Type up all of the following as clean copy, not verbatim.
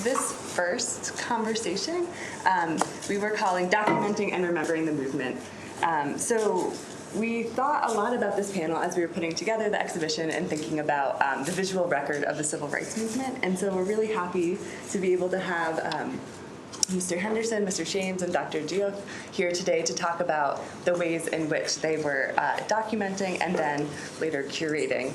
this first conversation, we were calling Documenting and Remembering the Movement. So we thought a lot about this panel as we were putting together the exhibition and thinking about the visual record of the civil rights movement. And so we're really happy to be able to have Mr. Henderson, Mr. Shames, and Dr. Diouf here today to talk about the ways in which they were documenting and then later curating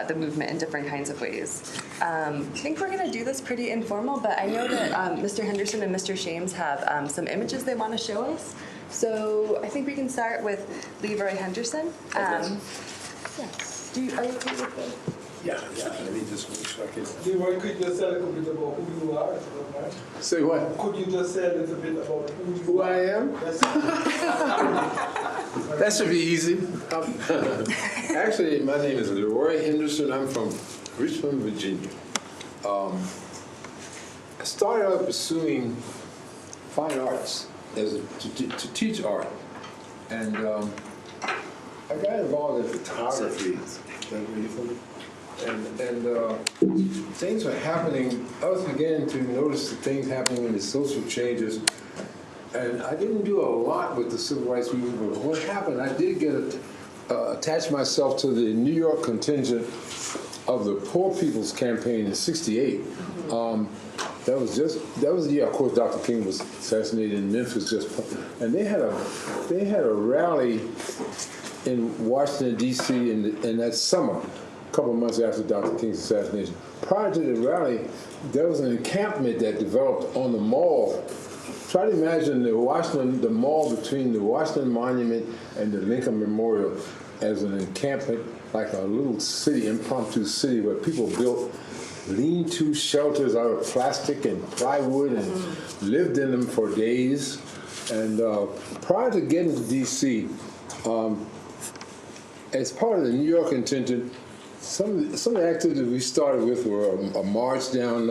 the movement in different kinds of ways. I think we're going to do this pretty informal, but I know that Mr. Henderson and Mr. Shames have some images they want to show us. So I think we can start with LeRoy Henderson. Yes. Are you okay with the... Yeah, let me just make sure I can... LeRoy, could you just say a little bit about who you are? Say what? Could you just say a little bit about who I am? Yes. That should be easy. Actually, my name is LeRoy Henderson. I'm from Richmond, Virginia. I started out pursuing fine arts to teach art. And I got involved in photography. And things were happening. I was beginning to notice the things happening in the social changes. And I didn't do a lot with the civil rights movement. But what happened, I did get attach myself to the New York contingent of the Poor People's Campaign in '68. That was the year, of course, Dr. King was assassinated in Memphis. And they had a rally in Washington, D.C. in that summer, a couple of months after Dr. King's assassination. Prior to the rally, there was an encampment that developed on the mall. Try to imagine the mall between the Washington Monument and the Lincoln Memorial as an encampment, like a little city, impromptu city, where people built lean-to shelters out of plastic and plywood and lived in them for days. And prior to getting to D.C., as part of the New York contingent, some of the activities we started with were a march down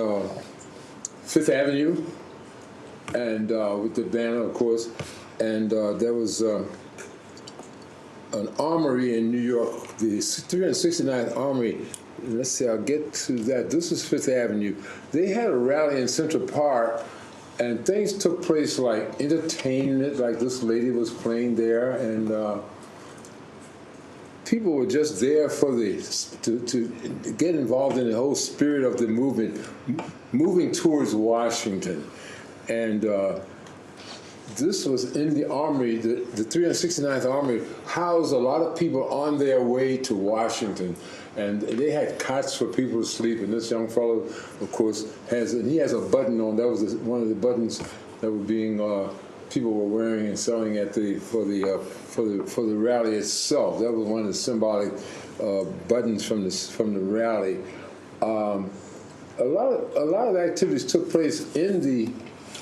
Fifth Avenue, and with the banner, of course, and there was an armory in New York, the 369th Armory. Let's see, I'll get to that. This is Fifth Avenue. They had a rally in Central Park, and things took place like entertainment, like this lady was playing there, and people were just there for to get involved in the whole spirit of the movement, moving towards Washington. And this was in the Armory. The 369th Armory housed a lot of people on their way to Washington. And they had cots for people to sleep. And this young fellow, of course, has a button on. That was one of the buttons that were being people were wearing and selling at for the rally itself. That was one of the symbolic buttons from the rally. A lot of activities took place in the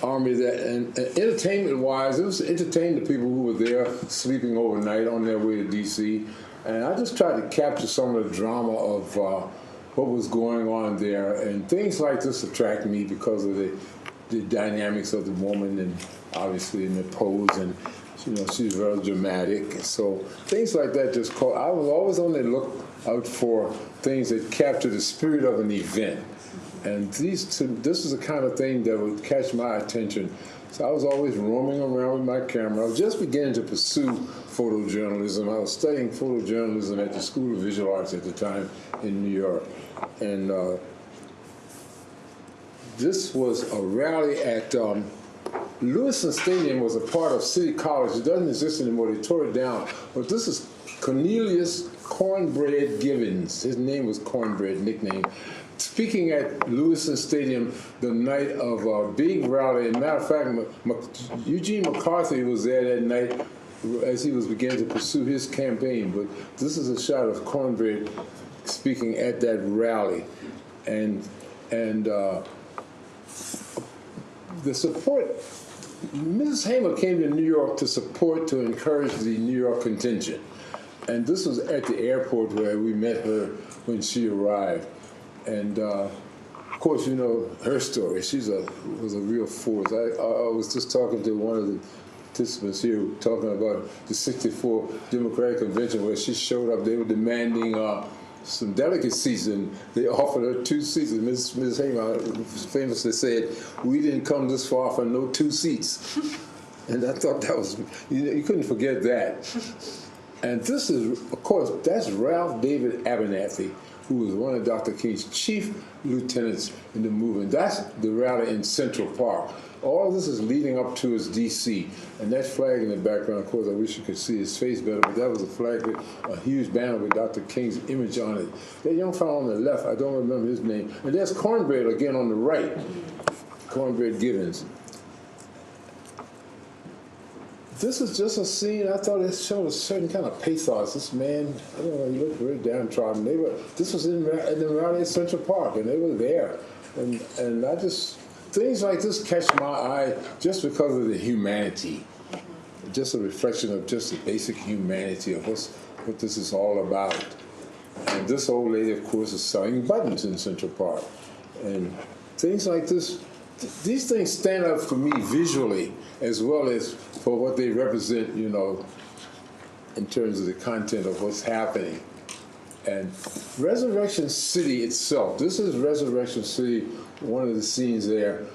Army and entertainment-wise, it was to entertain the people who were there sleeping overnight on their way to D.C. And I just tried to capture some of the drama of what was going on there. And things like this attract me because of the dynamics of the woman, and obviously in the pose, and she's very dramatic. So things like that just caught. I was always on the lookout for things that capture the spirit of an event. And this is the kind of thing that would catch my attention. So I was always roaming around with my camera. I was just beginning to pursue photojournalism. I was studying photojournalism at the School of Visual Arts at the time in New York. And this was a rally at Lewison Stadium. Was a part of City College. It doesn't exist anymore. They tore it down. But this is Cornelius Cornbread Givens. His name was Cornbread, nickname. Speaking at Lewison Stadium the night of a big rally. As a matter of fact, Eugene McCarthy was there that night as he was beginning to pursue his campaign. But this is a shot of Cornbread speaking at that rally. And the support, Mrs. Hamer came to New York to encourage the New York contingent. And this was at the airport where we met her when she arrived. And of course, her story. She was a real force. I was just talking to one of the participants here talking about the '64 Democratic Convention where she showed up. They were demanding some delicacies, and they offered her 2 seats. And Ms. Hayman famously said, "We didn't come this far for no 2 seats." And I thought that was, you couldn't forget that. And this is, of course, that's Ralph David Abernathy, who was one of Dr. King's chief lieutenants in the movement. That's the rally in Central Park. All of this is leading up to his D.C. And that flag in the background, of course, I wish you could see his face better, but that was a flag with a huge banner with Dr. King's image on it. That young fellow on the left, I don't remember his name. And there's Cornbread again on the right, Cornbread Givens. This is just a scene. I thought it showed a certain kind of pathos. This man, I don't know, he looked very downtrodden. This was in the rally at Central Park, and they were there. And I just, things like this catch my eye just because of the humanity. Just a reflection of just the basic humanity of what this is all about. And this old lady, of course, is selling buttons in Central Park. And things like this, these things stand up for me visually as well as for what they represent, you know, in terms of the content of what's happening. And Reservation City itself, this is Reservation City, one of the scenes there.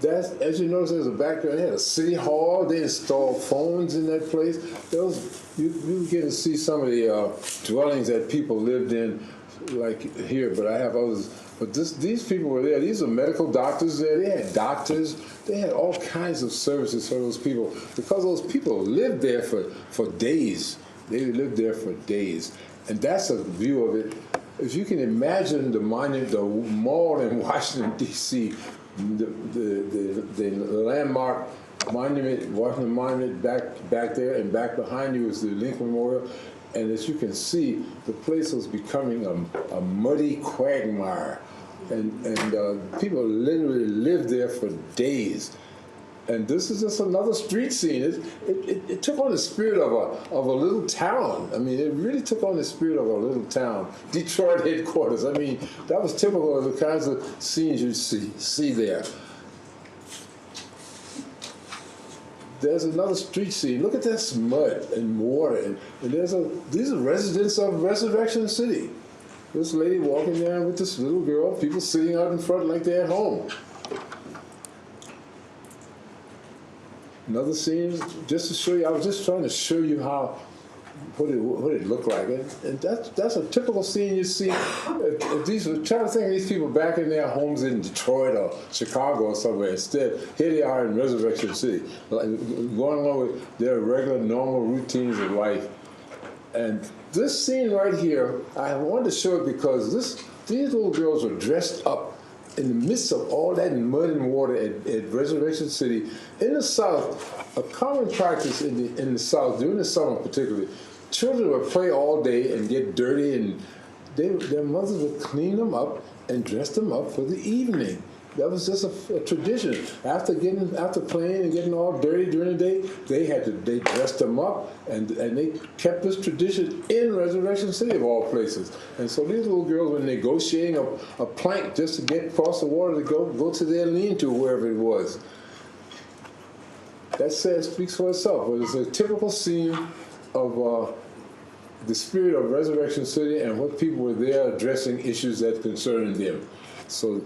That's, as you notice, there's a background. They had a city hall. They installed phones in that place. You get to see some of the dwellings that people lived in, like here, but I have others. But these people were there. These are medical doctors there. They had doctors. They had all kinds of services for those people because those people lived there for days. They lived there for days. And that's a view of it. If you can imagine the monument, the mall in Washington, D.C., the landmark monument, Washington Monument back there, and back behind you is the Lincoln Memorial. And as you can see, the place was becoming a muddy quagmire. And people literally lived there for days. And this is just another street scene. It took on the spirit of a little town. I mean, it really took on the spirit of a little town. Detroit headquarters. I mean, that was typical of the kinds of scenes you'd see there. There's another street scene. Look at this mud and water. And these are residents of Resurrection City. This lady walking down with this little girl, people sitting out in front like they're at home. Another scene, just to show you, I was just trying to show you what it looked like. And that's a typical scene you see. Trying to think of these people back in their homes in Detroit or Chicago or somewhere. Instead, here they are in Resurrection City, going along with their regular, normal routines of life. And this scene right here, I wanted to show it because these little girls were dressed up in the midst of all that mud and water at Resurrection City. In the South, a common practice in the South, during the summer particularly, children would play all day and get dirty, and their mothers would clean them up and dress them up for the evening. That was just a tradition. After playing and getting all dirty during the day, they dressed them up, and they kept this tradition in Resurrection City of all places. And so these little girls were negotiating a plank just to get across the water to go to their lean-to, wherever it was. That speaks for itself. But it's a typical scene of the spirit of Resurrection City and what people were there addressing issues that concerned them. So.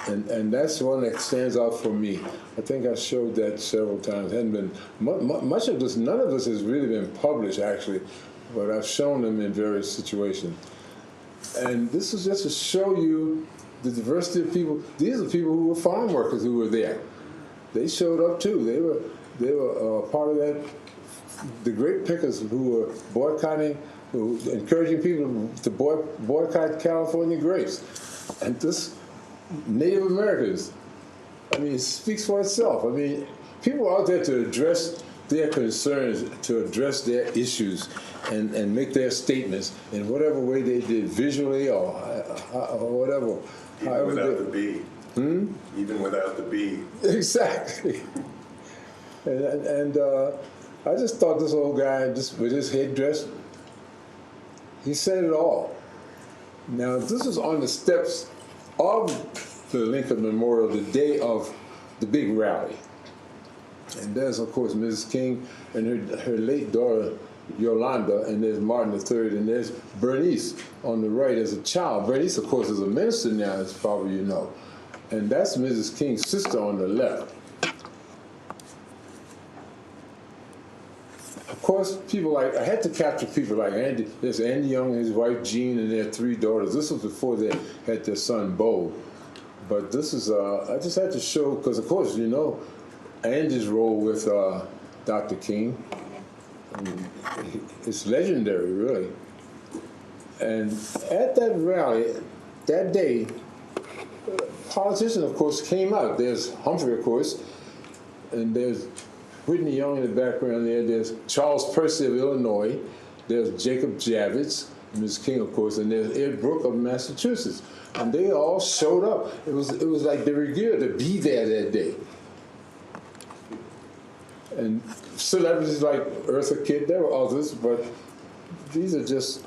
And that's one that stands out for me. I think I showed that several times. Hadn't been much of this. None of this has really been published, actually, but I've shown them in various situations. And this is just to show you the diversity of people. These are people who were farm workers who were there. They showed up too. They were part of that. The grape pickers who were boycotting, encouraging people to boycott California grapes, and this. Native Americans, I mean, it speaks for itself. I mean, people out there to address their concerns, to address their issues, and make their statements in whatever way they did, visually or whatever. Even without the B. Even without the B. Exactly. And I just thought this old guy, just with his headdress, he said it all. Now, this was on the steps of the Lincoln Memorial, the day of the big rally. And there's, of course, Mrs. King and her late daughter, Yolanda, and there's Martin III, and there's Bernice on the right as a child. Bernice, of course, is a minister now, as probably you know. And that's Mrs. King's sister on the left. Of course, people like, I had to capture people like Andy. There's Andy Young and his wife Jean and their 3 daughters. This was before they had their son Bo. But this is, I just had to show, because of course, you know, Andy's role with Dr. King. I mean, it's legendary, really. And at that rally, that day, politicians, of course, came out. There's Humphrey, of course, and there's Whitney Young in the background there. There's Charles Percy of Illinois. There's Jacob Javits, Ms. King, of course, and there's Ed Brooke of Massachusetts. And they all showed up. It was like they were geared to be there that day. And celebrities like Eartha Kitt, there were others, but these are just,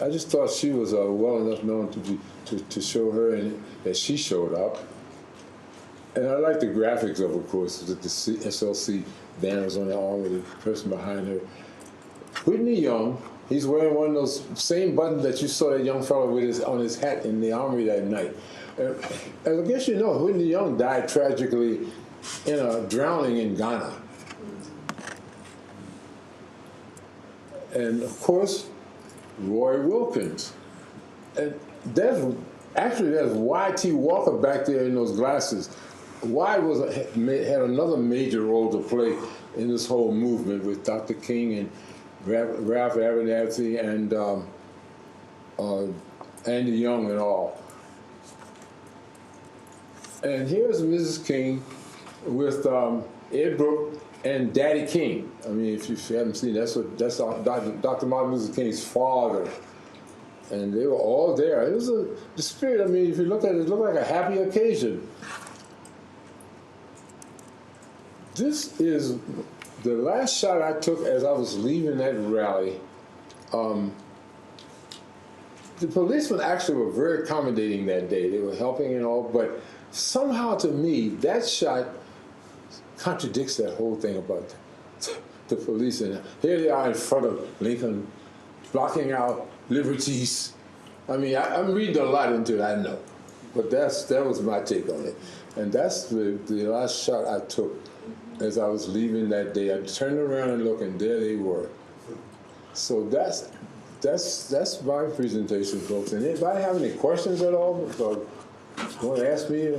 I just thought she was well enough known to show her and that she showed up. And I like the graphics of course, the SLC banners on the arm with the person behind her. Whitney Young, he's wearing one of those same buttons that you saw that young fellow with on his hat in the armory that night. As I guess you know, Whitney Young died tragically in a drowning in Ghana. And of course, Roy Wilkins. And there's Y.T. Walker back there in those glasses. Y had another major role to play in this whole movement with Dr. King and Ralph Abernathy and Andy Young and all. And here's Mrs. King with Ed Brooke and Daddy King. I mean, if you haven't seen, that's Dr. Martin Luther King's father. And they were all there. It was the spirit. I mean, if you look at it, it looked like a happy occasion. This is the last shot I took as I was leaving that rally. The policemen actually were very accommodating that day. They were helping and all, but somehow to me, that shot contradicts that whole thing about the police. And here they are in front of Lincoln, blocking out liberties. I mean, I'm reading a lot into it, I know, but that was my take on it. And that's the last shot I took as I was leaving that day. I turned around and looked, and there they were. So that's my presentation, folks. And anybody have any questions at all? Want to ask me?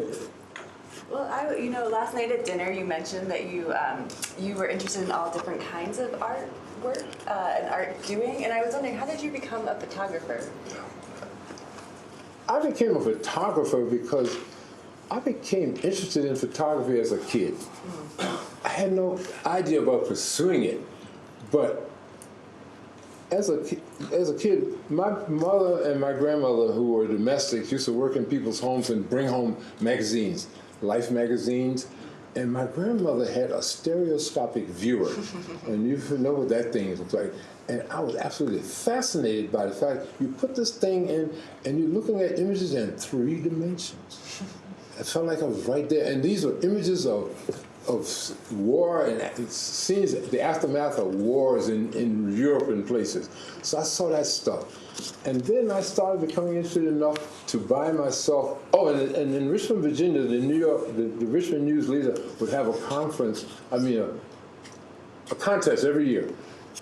Well, you know, last night at dinner you mentioned that you were interested in all different kinds of artwork and art doing, and I was wondering, how did you become a photographer? I became a photographer because I became interested in photography as a kid. I had no idea about pursuing it, but as a kid, my mother and my grandmother, who were domestics, used to work in people's homes and bring home magazines, Life magazines, and my grandmother had a stereoscopic viewer, and you know what that thing looks like. And I was absolutely fascinated by the fact you put this thing in, and you're looking at images in 3 dimensions. I felt like I was right there, and these were images of war and scenes, the aftermath of wars in Europe and places. So I saw that stuff. And then I started becoming interested enough to buy myself, and in Richmond, Virginia, the Richmond News Leader would have a conference, a contest every year.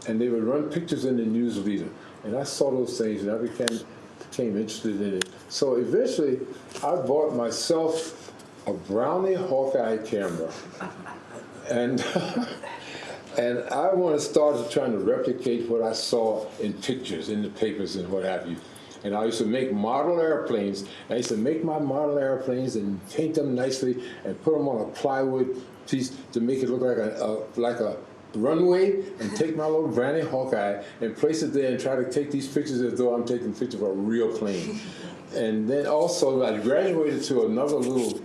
And they would run pictures in the News Leader. And I saw those things, and I became interested in it. So eventually, I bought myself a Brownie Hawkeye camera. And and I want to start trying to replicate what I saw in pictures, in the papers and what have you. And I used to make model airplanes. I used to make my model airplanes and paint them nicely and put them on a plywood piece to make it look like a runway, and take my little Brownie Hawkeye and place it there and try to take these pictures as though I'm taking pictures of a real plane. And then also I graduated to another little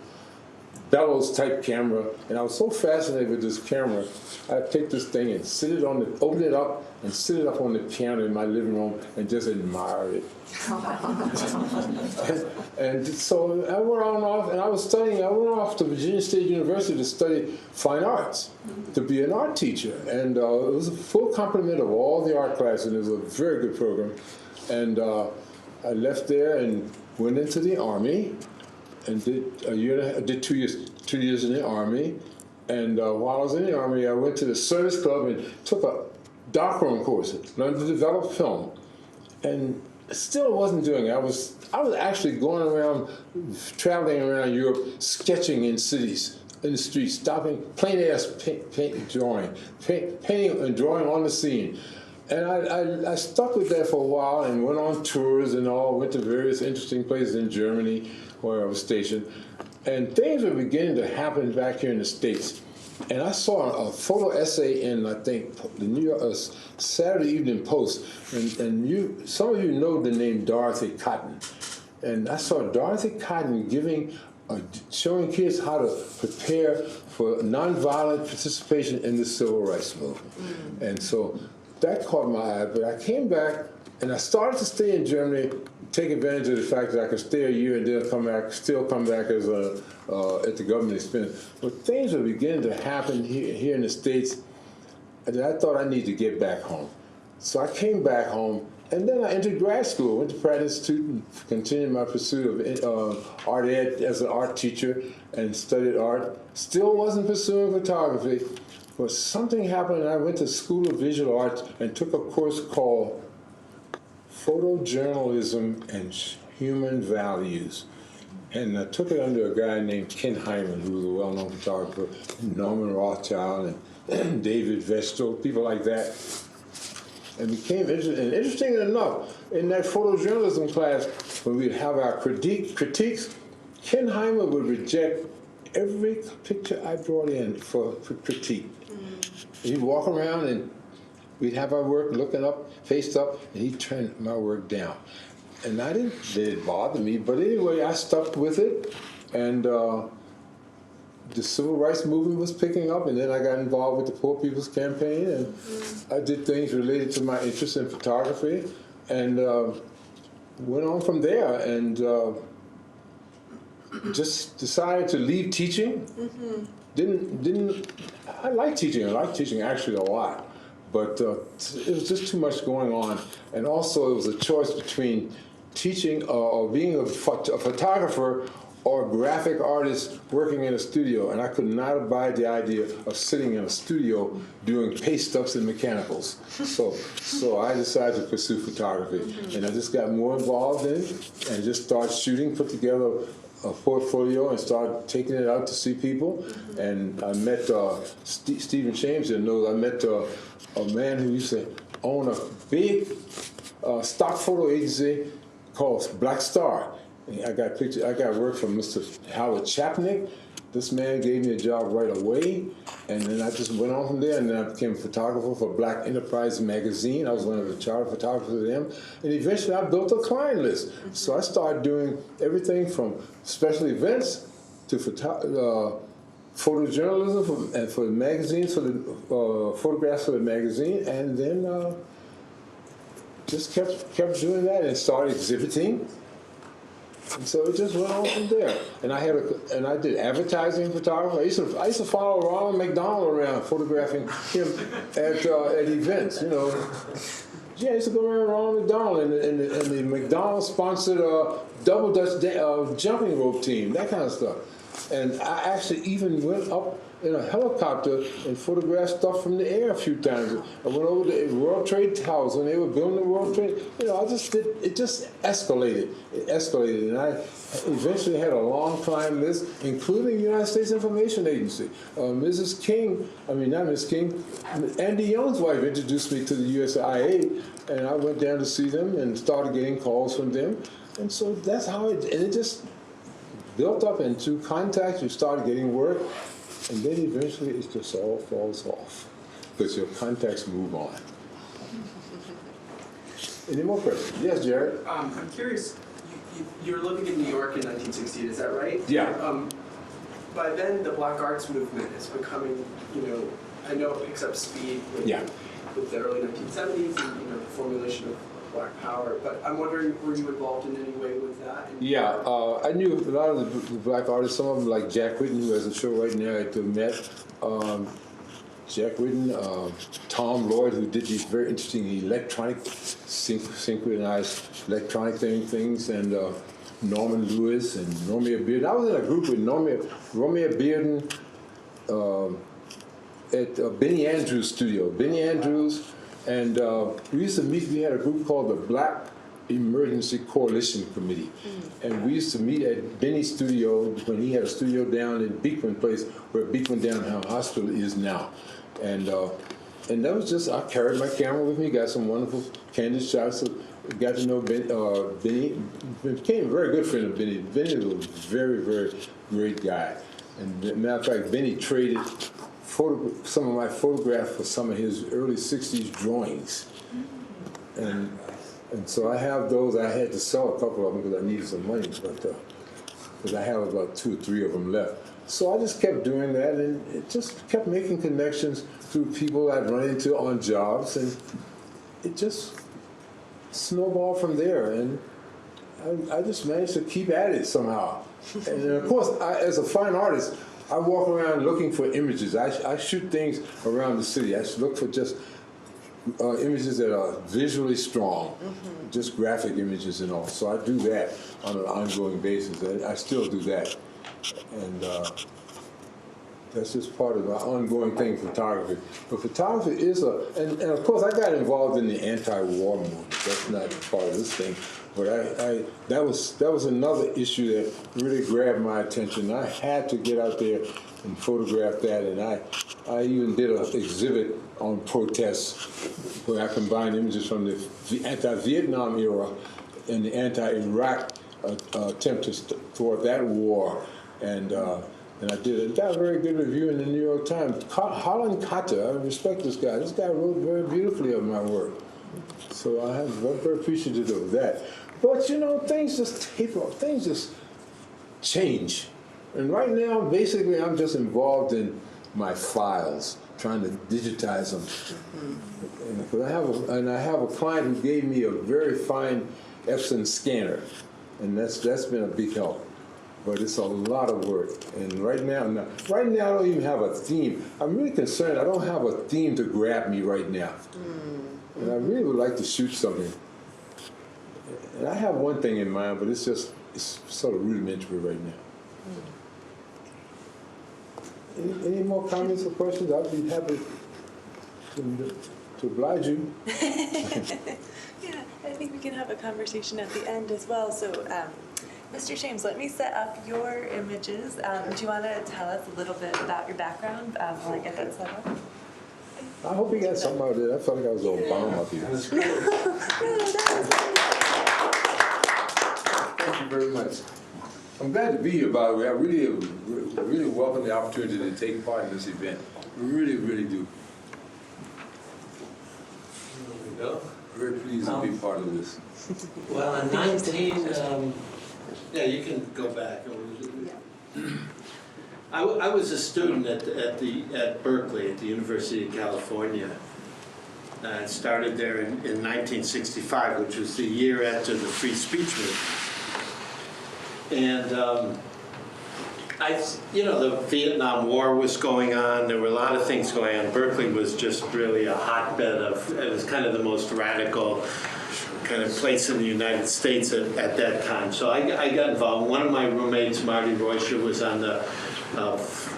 bellows type camera, and I was so fascinated with this camera, I'd take this thing and open it up and sit it up on the piano in my living room and just admire it. and so I went on off, and I went off to Virginia State University to study fine arts, to be an art teacher. And it was a full complement of all the art classes, and it was a very good program. And I left there and went into the Army, and did 2 years in the Army. And while I was in the Army, I went to the service club and took a darkroom course, learned to develop film. And still wasn't doing it. I was actually going around, traveling around Europe, sketching in cities, in the streets, stopping, plain ass painting and drawing on the scene. And I stuck with that for a while and went on tours and all, went to various interesting places in Germany where I was stationed. And things were beginning to happen back here in the States. And I saw a photo essay in, I think, the New York Saturday Evening Post, and some of you know the name Dorothy Cotton. And I saw Dorothy Cotton showing kids how to prepare for nonviolent participation in the civil rights movement. And so that caught my eye. But I came back, and I started to stay in Germany, take advantage of the fact that I could stay a year and then still come back as at the government expense. But things were beginning to happen here in the States, and I thought I needed to get back home. So I came back home, and then I entered grad school, went to Pratt Institute, and continued my pursuit of art ed as an art teacher, and studied art. Still wasn't pursuing photography, but something happened, and I went to School of Visual Arts and took a course called Photojournalism and Human Values. And I took it under a guy named Ken Hyman, who was a well-known photographer, Norman Rothschild and David Vestal, people like that. And became interested. And interesting enough, in that photojournalism class, when we'd have our critiques, Ken Hyman would reject every picture I brought in for critique. He'd walk around and we'd have our work looking up, faced up, and he'd turn my work down. And it didn't bother me, but anyway, I stuck with it, and the civil rights movement was picking up, and then I got involved with the Poor People's Campaign, and I did things related to my interest in photography, and went on from there, and just decided to leave teaching. I like teaching actually a lot. But it was just too much going on. And also it was a choice between teaching or being a photographer or a graphic artist working in a studio. And I could not abide the idea of sitting in a studio doing paste ups and mechanicals. So I decided to pursue photography. And I just got more involved in it and just started shooting, put together a portfolio and started taking it out to see people. And I met Stephen James here knows I met a man who used to own a big stock photo agency called Black Star. And I got work from Mr. Howard Chapnick. This man gave me a job right away, and then I just went on from there, and then I became a photographer for Black Enterprise magazine. I was one of the charter photographers of them, and eventually I built a client list. So I started doing everything from special events to photojournalism and for the magazines, for the photographs for the magazine, and then just kept doing that and started exhibiting. And so it just went on from there. And I did advertising photography. I used to follow Ronald McDonald around, photographing him at events. Yeah, I used to go around Ronald McDonald and the McDonald-sponsored double Dutch jumping rope team, that kind of stuff. And I actually even went up in a helicopter and photographed stuff from the air a few times. I went over to the World Trade Towers when they were building the World Trade. It just escalated. It escalated, and I eventually had a long client list, including the United States Information Agency. Mrs. King, not Miss King, Andy Young's wife introduced me to the USIA, and I went down to see them and started getting calls from them. And so that's how it just built up into contacts. You started getting work. And then eventually it just all falls off because your contacts move on. Any more questions? Yes, Jared? I'm curious, you were living in New York in 1968, is that right? Yeah. by then the Black Arts movement is becoming, I know it picks up speed with, with the early 1970s and the formulation of Black Power. But I'm wondering, were you involved in any way with that? Yeah, I knew a lot of the black artists. Some of them, like Jack Whitney, who has a show right now at the Met. Jack Whitney, Tom Lloyd, who did these very interesting electronic, synchronized electronic things, and Norman Lewis and Romeo Bearden. I was in a group with Romeo Bearden at Benny Andrews' studio. Benny Andrews, and we used to meet. We had a group called the Black Emergency Coalition Committee, and we used to meet at Benny's studio when he had a studio down in Beekman Place, where Beekman Downtown Hospital is now, and that was just, I carried my camera with me, got some wonderful candid shots. Got to know Benny, became a very good friend of Benny. Benny was a very, very great guy. And as a matter of fact, Benny traded some of my photographs for some of his early 60s drawings. And so I have those. I had to sell a couple of them because I needed some money, but because I have about 2 or 3 of them left. So I just kept doing that, and it just kept making connections through people I'd run into on jobs, and it just snowballed from there, and I just managed to keep at it somehow. And of course, as a fine artist, I walk around looking for images. I shoot things around the city. I look for just images that are visually strong, just graphic images and all. So I do that on an ongoing basis. I still do that. And that's just part of the ongoing thing, photography. But photography is and of course I got involved in the anti-war movement. That's not part of this thing. But that was another issue that really grabbed my attention. I had to get out there and photograph that, and I even did an exhibit on protests where I combined images from the anti-Vietnam era and the anti-Iraq attempt to thwart that war. And I did it. Got a very good review in the New York Times. Holland Cotter, I respect this guy. This guy wrote very beautifully of my work. So I'm very appreciative of that. But things just taper off. Things just change. And right now, basically, I'm just involved in my files, trying to digitize them. And I have a client who gave me a very fine Epson scanner, and that's been a big help. But it's a lot of work. And right now I don't even have a theme. I'm really concerned. I don't have a theme to grab me right now. And I really would like to shoot something. And I have one thing in mind, but it's sort of rudimentary right now. Any more comments or questions? I'd be happy to oblige you. Yeah, I think we can have a conversation at the end as well. So, Mr. James, let me set up your images. Do you want to tell us a little bit about your background while I get that set up? I hope you got something out there. I felt like I was Obama up here. Thank you very much. I'm glad to be here, by the way. I really welcome the opportunity to take part in this event. I really, really do. There we go. Very pleased to be part of this. Well, in yeah, you can go back. I was a student at Berkeley, at the University of California. I started there in 1965, which was the year after the free speech movement. And the Vietnam War was going on. There were a lot of things going on. Berkeley was just really a hotbed it was kind of the most radical kind of place in the United States at that time. So I got involved. One of my roommates, Marty Reusher, was on the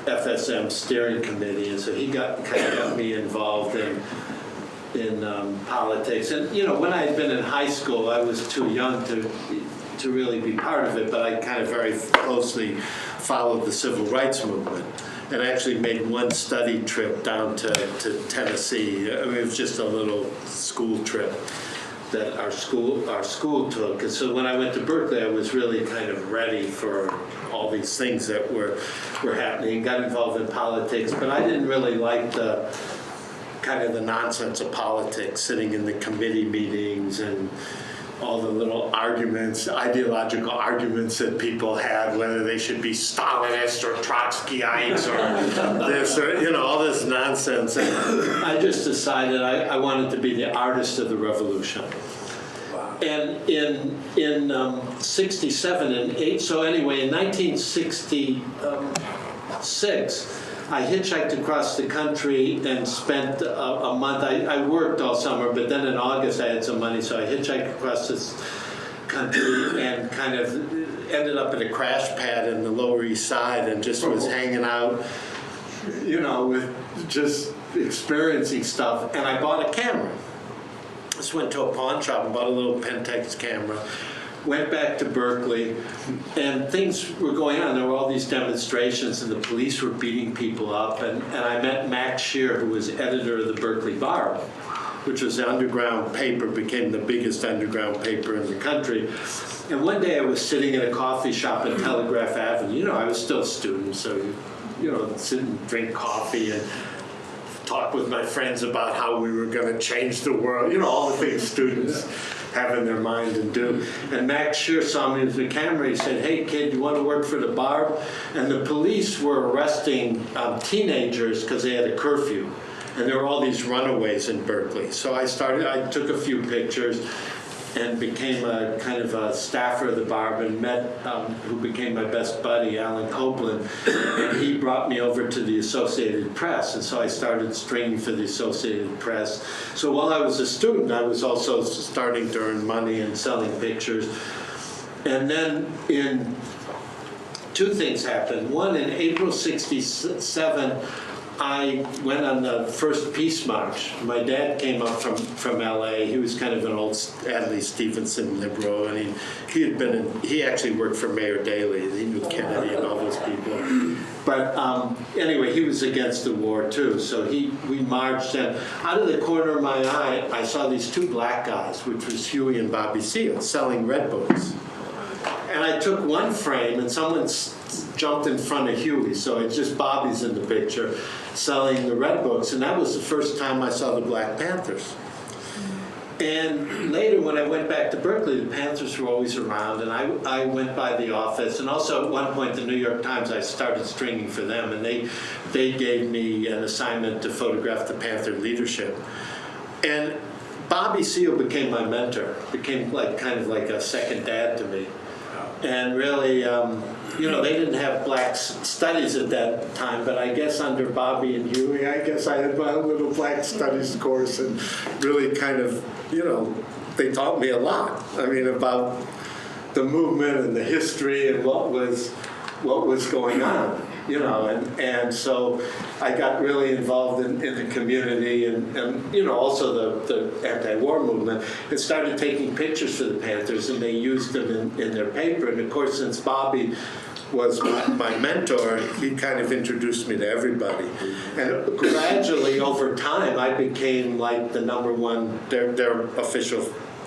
FSM steering committee, and so he kind of got me involved in politics. And when I had been in high school, I was too young to really be part of it, but I kind of very closely followed the civil rights movement. And I actually made one study trip down to Tennessee. I mean, it was just a little school trip that our school took. And so when I went to Berkeley, I was really kind of ready for all these things that were happening, got involved in politics, but I didn't really like the kind of the nonsense of politics, sitting in the committee meetings and all the little arguments, ideological arguments that people had, whether they should be Stalinist or Trotskyites or this or, you know, all this nonsense. And I just decided I wanted to be the artist of the revolution. And in 67 and 8, so anyway, in 1966, I hitchhiked across the country and spent a month. I worked all summer, but then in August I had some money, so I hitchhiked across this country and kind of ended up at a crash pad in the Lower East Side and just was hanging out, you know, with just experiencing stuff. And I bought a camera. Just went to a pawn shop and bought a little Pentax camera. Went back to Berkeley, and things were going on. There were all these demonstrations, and the police were beating people up. And I met Max Scheer, who was editor of the Berkeley Barb, which was the underground paper, became the biggest underground paper in the country. And one day I was sitting in a coffee shop in Telegraph Avenue. You know, I was still a student, so, you know, sit and drink coffee and talk with my friends about how we were going to change the world. You know, all the things students have in their mind and do. And Max Scheer saw me with the camera. He said, "Hey, kid, you want to work for the Barb?" And the police were arresting teenagers because they had a curfew. And there were all these runaways in Berkeley. So I took a few pictures and became a kind of a staffer of the Barb and met who became my best buddy, Alan Copeland, and he brought me over to the Associated Press, and so I started stringing for the Associated Press. So while I was a student, I was also starting to earn money and selling pictures. And then two things happened. One, in April '67, I went on the first Peace March. My dad came up from LA. He was kind of an old Adlai Stevenson liberal, and he actually worked for Mayor Daley. He knew Kennedy and all those people. But anyway, he was against the war too. So we marched, and out of the corner of my eye, I saw these two black guys, which was Huey and Bobby Seale, selling red books. And I took one frame, and someone jumped in front of Huey, so it's just Bobby's in the picture, selling the red books, and that was the first time I saw the Black Panthers. And later, when I went back to Berkeley, the Panthers were always around, and I went by the office, and also at one point, the New York Times, I started stringing for them, and they gave me an assignment to photograph the Panther leadership. And Bobby Seale became my mentor, became kind of like a second dad to me. And really, you know, they didn't have black studies at that time, but I guess under Bobby and Huey, I guess I had my little black studies course, and really kind of, you know, they taught me a lot. I mean, about the movement and the history and what was going on, you know, and so I got really involved in the community and you know, also the anti-war movement, and started taking pictures for the Panthers, and they used them in their paper. And of course, since Bobby was my mentor, he kind of introduced me to everybody. And gradually, over time, I became like the #1, their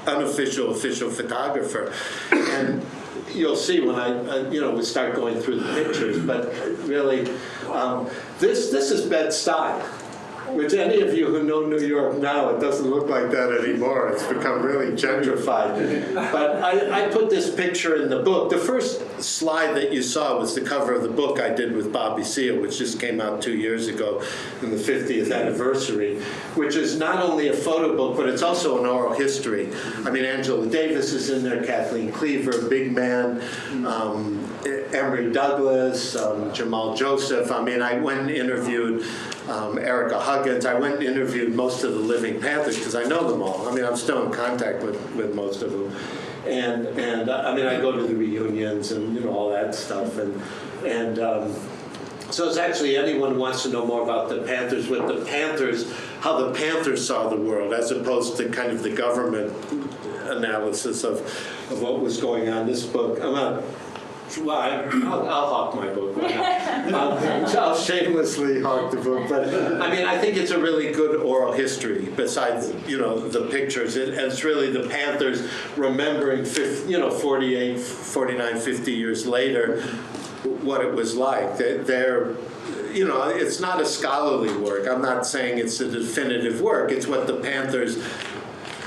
unofficial photographer. And you'll see when I you know, would start going through the pictures, but really, this is Bed-Stuy, which any of you who know New York now, it doesn't look like that anymore. It's become really gentrified. But I put this picture in the book. The first slide that you saw was the cover of the book I did with Bobby Seale, which just came out 2 years ago in the 50th anniversary, which is not only a photo book, but it's also an oral history. I mean, Angela Davis is in there, Kathleen Cleaver, Big Man, Emory Douglas, Jamaal Joseph. I mean, I went and interviewed Erica Huggins. I went and interviewed most of the living Panthers because I know them all. I mean, I'm still in contact with most of them. And I mean, I go to the reunions and, you know, all that stuff. And so it's actually, anyone who wants to know more about the Panthers, with the Panthers, how the Panthers saw the world, as opposed to kind of the government analysis of what was going on. This book, well, I'll hawk my book. I'll shamelessly hawk the book. But I mean, I think it's a really good oral history. Besides, you know, the pictures, and it's really the Panthers remembering, 48, 49, 50 years later, what it was like. They're, you know, it's not a scholarly work. I'm not saying it's a definitive work. It's what the Panthers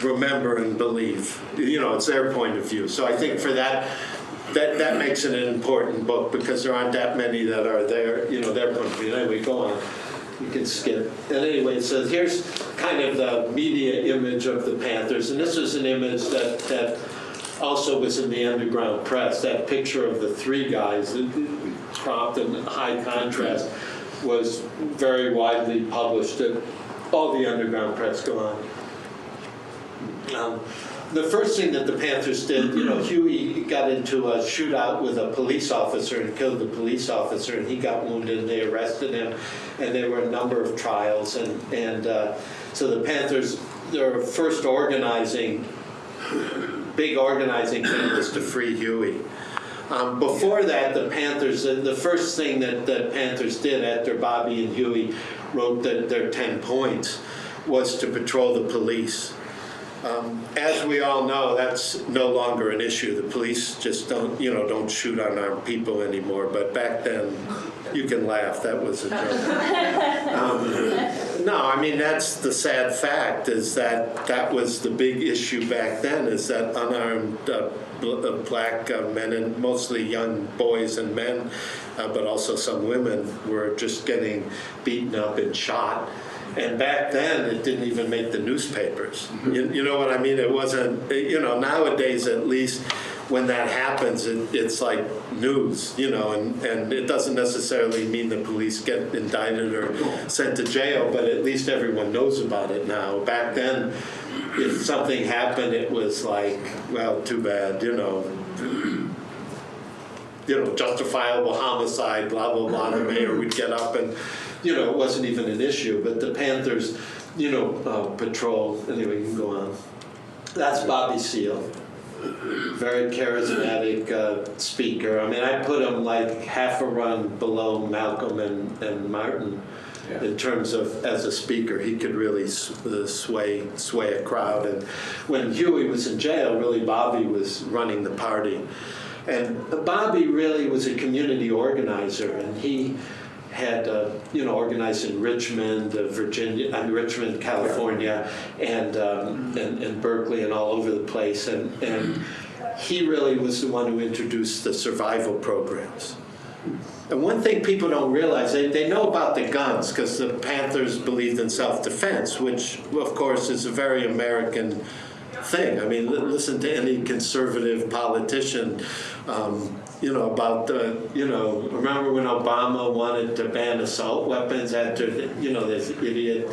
remember and believe. You know, it's their point of view. So I think for that makes it an important book, because there aren't that many that are their, you know, their point of view. Anyway, go on. You can skip. And anyway, it says, here's kind of the media image of the Panthers. And this was an image that also was in the underground press. That picture of the three guys, cropped in high contrast, was very widely published. All the underground press go on. The first thing that the Panthers did, you know, Huey got into a shootout with a police officer and killed the police officer, and he got wounded, and they arrested him, and there were a number of trials, and so the Panthers, their first big organizing thing was to free Huey. Before that, the Panthers, the first thing that the Panthers did after Bobby and Huey wrote their 10 points was to patrol the police. As we all know, that's no longer an issue. The police just don't shoot unarmed people anymore. But back then, you can laugh. That was a joke. No, I mean, that's the sad fact, is that was the big issue back then, is that unarmed black men, and mostly young boys and men, but also some women, were just getting beaten up and shot. And back then, it didn't even make the newspapers. You know what I mean? It wasn't, you know, nowadays at least, when that happens, it's like news, you know, and it doesn't necessarily mean the police get indicted or sent to jail, but at least everyone knows about it now. Back then, if something happened, it was like, well, too bad, you know, justifiable homicide, blah, blah, blah. The mayor would get up and, you know, it wasn't even an issue. But the Panthers, you know, patrol. Anyway, you can go on. That's Bobby Seale. Very charismatic speaker. I mean, I put him like half a run below Malcolm and Martin in terms of, as a speaker. He could really sway a crowd. And when Huey was in jail, really Bobby was running the party. And Bobby really was a community organizer, and he had organized in Richmond, Richmond, California, and Berkeley, and all over the place. And he really was the one who introduced the survival programs. And one thing people don't realize, they know about the guns, because the Panthers believed in self-defense, which, of course, is a very American thing. I mean, listen to any conservative politician, remember when Obama wanted to ban assault weapons after, this idiot,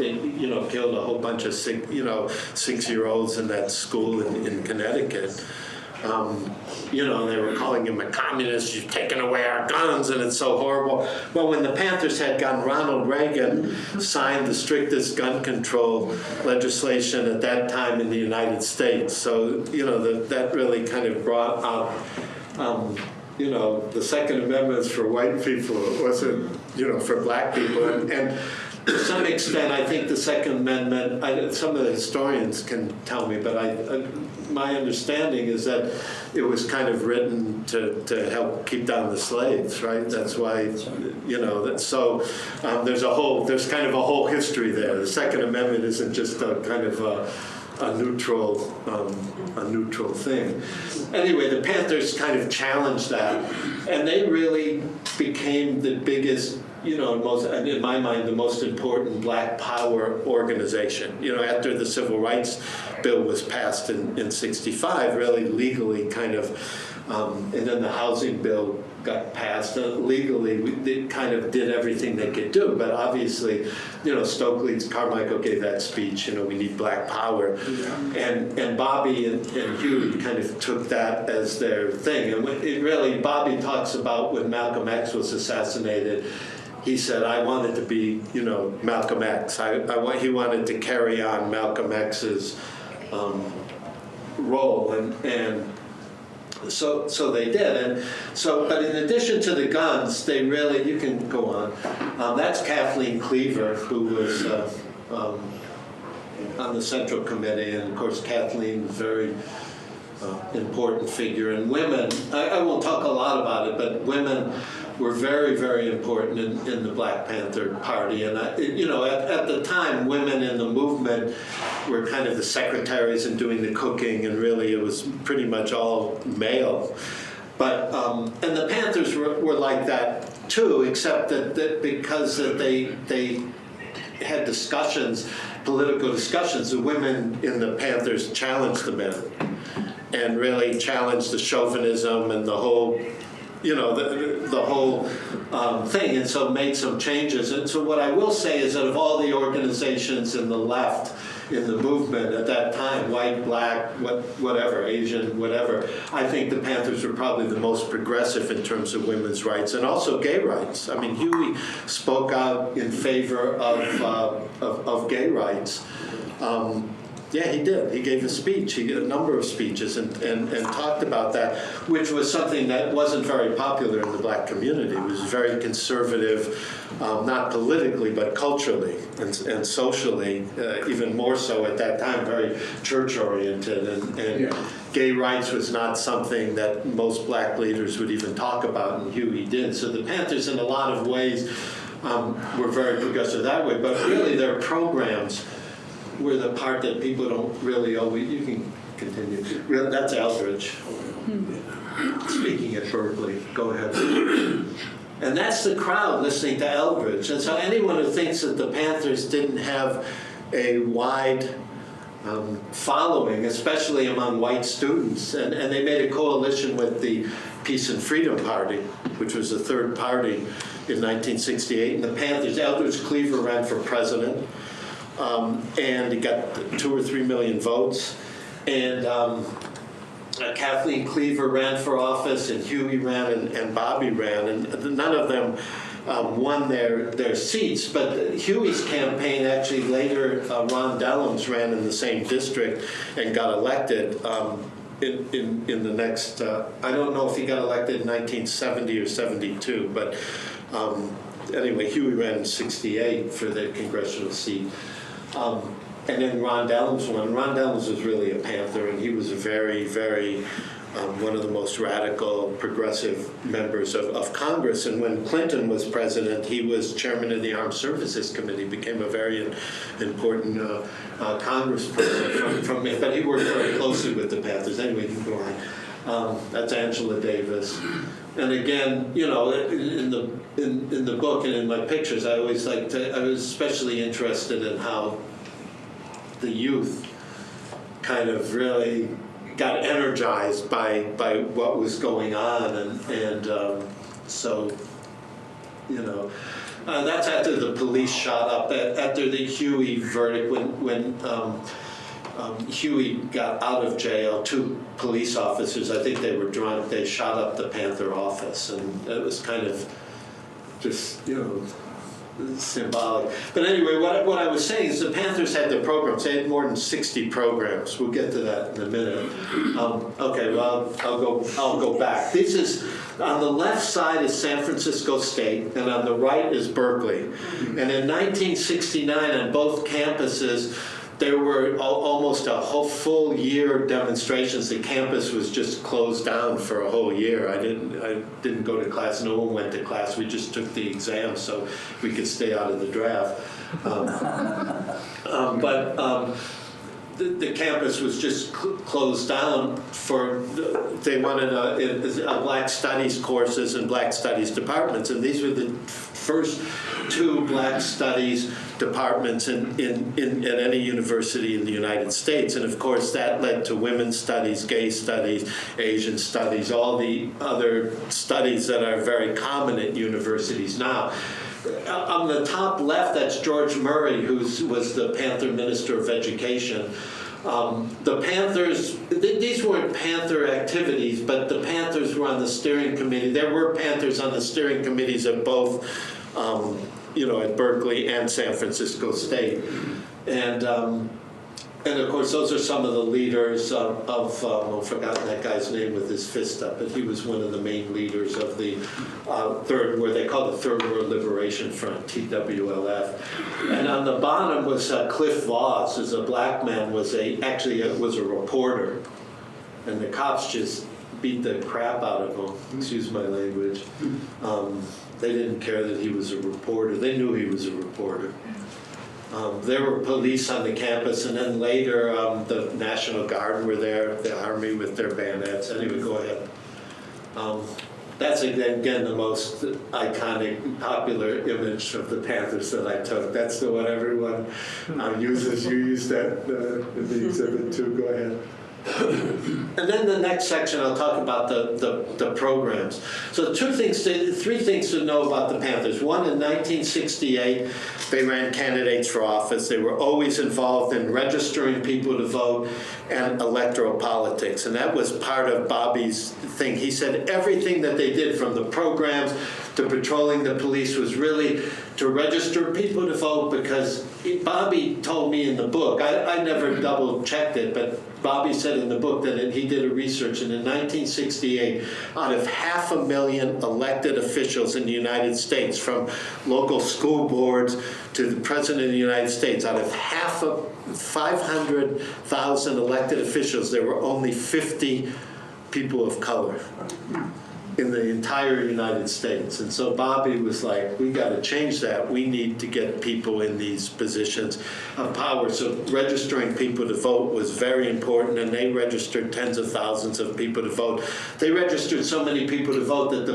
killed a whole bunch of 6-year-olds in that school in Connecticut. They were calling him a communist, you've taken away our guns, and it's so horrible. Well, when the Panthers had gun, Ronald Reagan signed the strictest gun control legislation at that time in the United States. So, that really kind of brought out, the Second Amendment for white people. It wasn't, for black people. And to some extent, I think the Second Amendment, some of the historians can tell me, but my understanding is that it was kind of written to help keep down the slaves, right? That's why, there's kind of a whole history there. The Second Amendment isn't just a kind of a neutral thing. Anyway, the Panthers kind of challenged that, and they really became the biggest, in my mind, the most important black power organization. After the Civil Rights Bill was passed in '65, really legally kind of, and then the housing bill got passed. Legally, they kind of did everything they could do, but obviously, Stokely Carmichael gave that speech, we need black power. And Bobby and Huey kind of took that as their thing. And Bobby talks about when Malcolm X was assassinated, he said, I wanted to be, Malcolm X. He wanted to carry on Malcolm X's role, and so they did. And so, but in addition to the guns, they really, you can go on. That's Kathleen Cleaver, who was on the Central Committee, and of course Kathleen, very important figure. And women, I won't talk a lot about it, but women were very, very important in the Black Panther Party. And, at the time, women in the movement were kind of the secretaries and doing the cooking, and really it was pretty much all male. But, and the Panthers were like that too, except that because they had discussions, political discussions, the women in the Panthers challenged the men and really challenged the chauvinism and the whole, the whole thing, and so made some changes. And so what I will say is that of all the organizations in the left, in the movement at that time, white, black, whatever, Asian, whatever, I think the Panthers were probably the most progressive in terms of women's rights and also gay rights. I mean, Huey spoke out in favor of gay rights. Yeah, he did. He gave a speech. He did a number of speeches and talked about that, which was something that wasn't very popular in the black community. It was very conservative, not politically, but culturally and socially, even more so at that time, very church-oriented. And gay rights was not something that most black leaders would even talk about, and Huey did. So the Panthers, in a lot of ways, were very progressive that way. But really, their programs were the part that people don't really always, you can continue. Really, that's Eldridge. Speaking at Berkeley, go ahead. And that's the crowd listening to Eldridge. And so anyone who thinks that the Panthers didn't have a wide following, especially among white students, and they made a coalition with the Peace and Freedom Party, which was the third party in 1968. And the Panthers, Eldridge Cleaver ran for president. And he got 2 or 3 million votes. And Kathleen Cleaver ran for office, and Huey ran, and Bobby ran. And none of them won their seats. But Huey's campaign, actually later, Ron Dellums ran in the same district and got elected in the next, I don't know if he got elected in 1970 or 72, but anyway, Huey ran in 68 for the congressional seat. And then Ron Dellums won. Ron Dellums was really a Panther, and he was a very, very, one of the most radical, progressive members of Congress. And when Clinton was president, he was chairman of the Armed Services Committee, became a very important congressperson but he worked very closely with the Panthers. Anyway, you can go on. That's Angela Davis. And again, in the book and in my pictures, I always I was especially interested in how the youth kind of really got energized by what was going on, and so that's after the police shot up, after the Huey verdict, when Huey got out of jail, 2 police officers, I think they were drunk, they shot up the Panther office, and it was kind of just, symbolic. But anyway, what I was saying is the Panthers had their programs. They had more than 60 programs. We'll get to that in a minute. Okay, well, I'll go back. This is, on the left side is San Francisco State, and on the right is Berkeley. And in 1969, on both campuses, there were almost a whole full year demonstrations. The campus was just closed down for a whole year. I didn't go to class. No one went to class. We just took the exam so we could stay out of the draft. The campus was just closed down they wanted a Black Studies courses and Black Studies departments, and these were the first 2 Black Studies departments in any university in the United States. And of course that led to women's studies, gay studies, Asian studies, all the other studies that are very common at universities now. On the top left, that's George Murray, who was the Panther Minister of Education. The Panthers, these weren't Panther activities, but the Panthers were on the steering committee. There were Panthers on the steering committees at both, at Berkeley and San Francisco State. And of course, those are some of the leaders I've forgotten that guy's name with his fist up, but he was one of the main leaders of the where they call the Third World Liberation Front, TWLF. And on the bottom was Cliff Voss, who's a black man, was a reporter. And the cops just beat the crap out of him, excuse my language. They didn't care that he was a reporter. They knew he was a reporter. There were police on the campus, and then later the National Guard were there, the Army with their bayonets. Anyway, go ahead. That's, again, the most iconic, popular image of the Panthers that I took. That's the one everyone uses. You use that in the exhibit too. Go ahead. And then the next section, I'll talk about the programs. So three things to know about the Panthers. One, in 1968, they ran candidates for office. They were always involved in registering people to vote and electoral politics. And that was part of Bobby's thing. He said everything that they did, from the programs to patrolling the police, was really to register people to vote, because Bobby told me in the book, I never double checked it, but Bobby said in the book that he did a research, and in 1968, out of 500,000 elected officials in the United States, from local school boards to the President of the United States, out of 500,000 elected officials, there were only 50 people of color in the entire United States. And so Bobby was like, we got to change that. We need to get people in these positions of power. So registering people to vote was very important, and they registered tens of thousands of people to vote. They registered so many people to vote that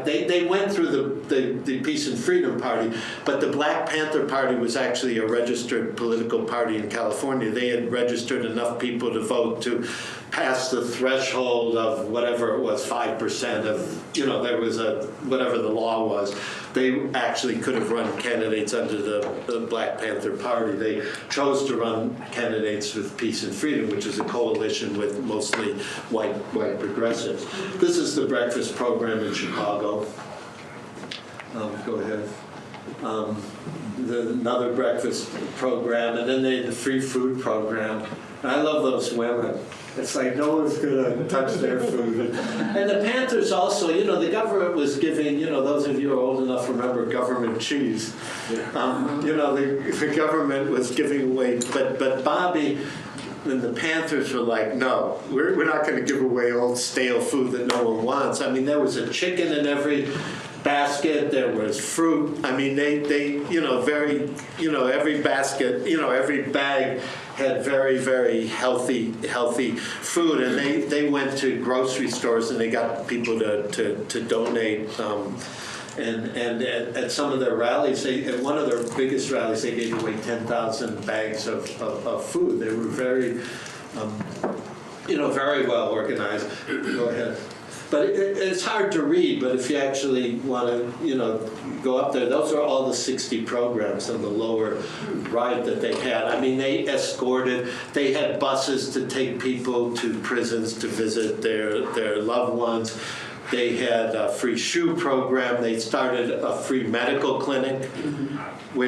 they went through the Peace and Freedom Party, but the Black Panther Party was actually a registered political party in California. They had registered enough people to vote to pass the threshold of whatever it was, 5% of, there was whatever the law was. They actually could have run candidates under the Black Panther Party. They chose to run candidates with Peace and Freedom, which is a coalition with mostly white progressives. This is the breakfast program in Chicago. Go ahead. Another breakfast program, and then they had the free food program. And I love those women. It's like no one's going to touch their food. And the Panthers also, the government was giving, those of you who are old enough remember government cheese. The government was giving away, but Bobby and the Panthers were like, no, we're not going to give away old stale food that no one wants. I mean, there was a chicken in every basket, there was fruit. I mean, they every basket, every bag had very, very healthy food, and they went to grocery stores and they got people to donate. And at some of their rallies, at one of their biggest rallies, they gave away 10,000 bags of food. They were very, very well organized. Go ahead. But it's hard to read, but if you actually want to, go up there, those are all the 60 programs on the lower right that they had. I mean, they had buses to take people to prisons to visit their loved ones. They had a free shoe program. They started a free medical clinic,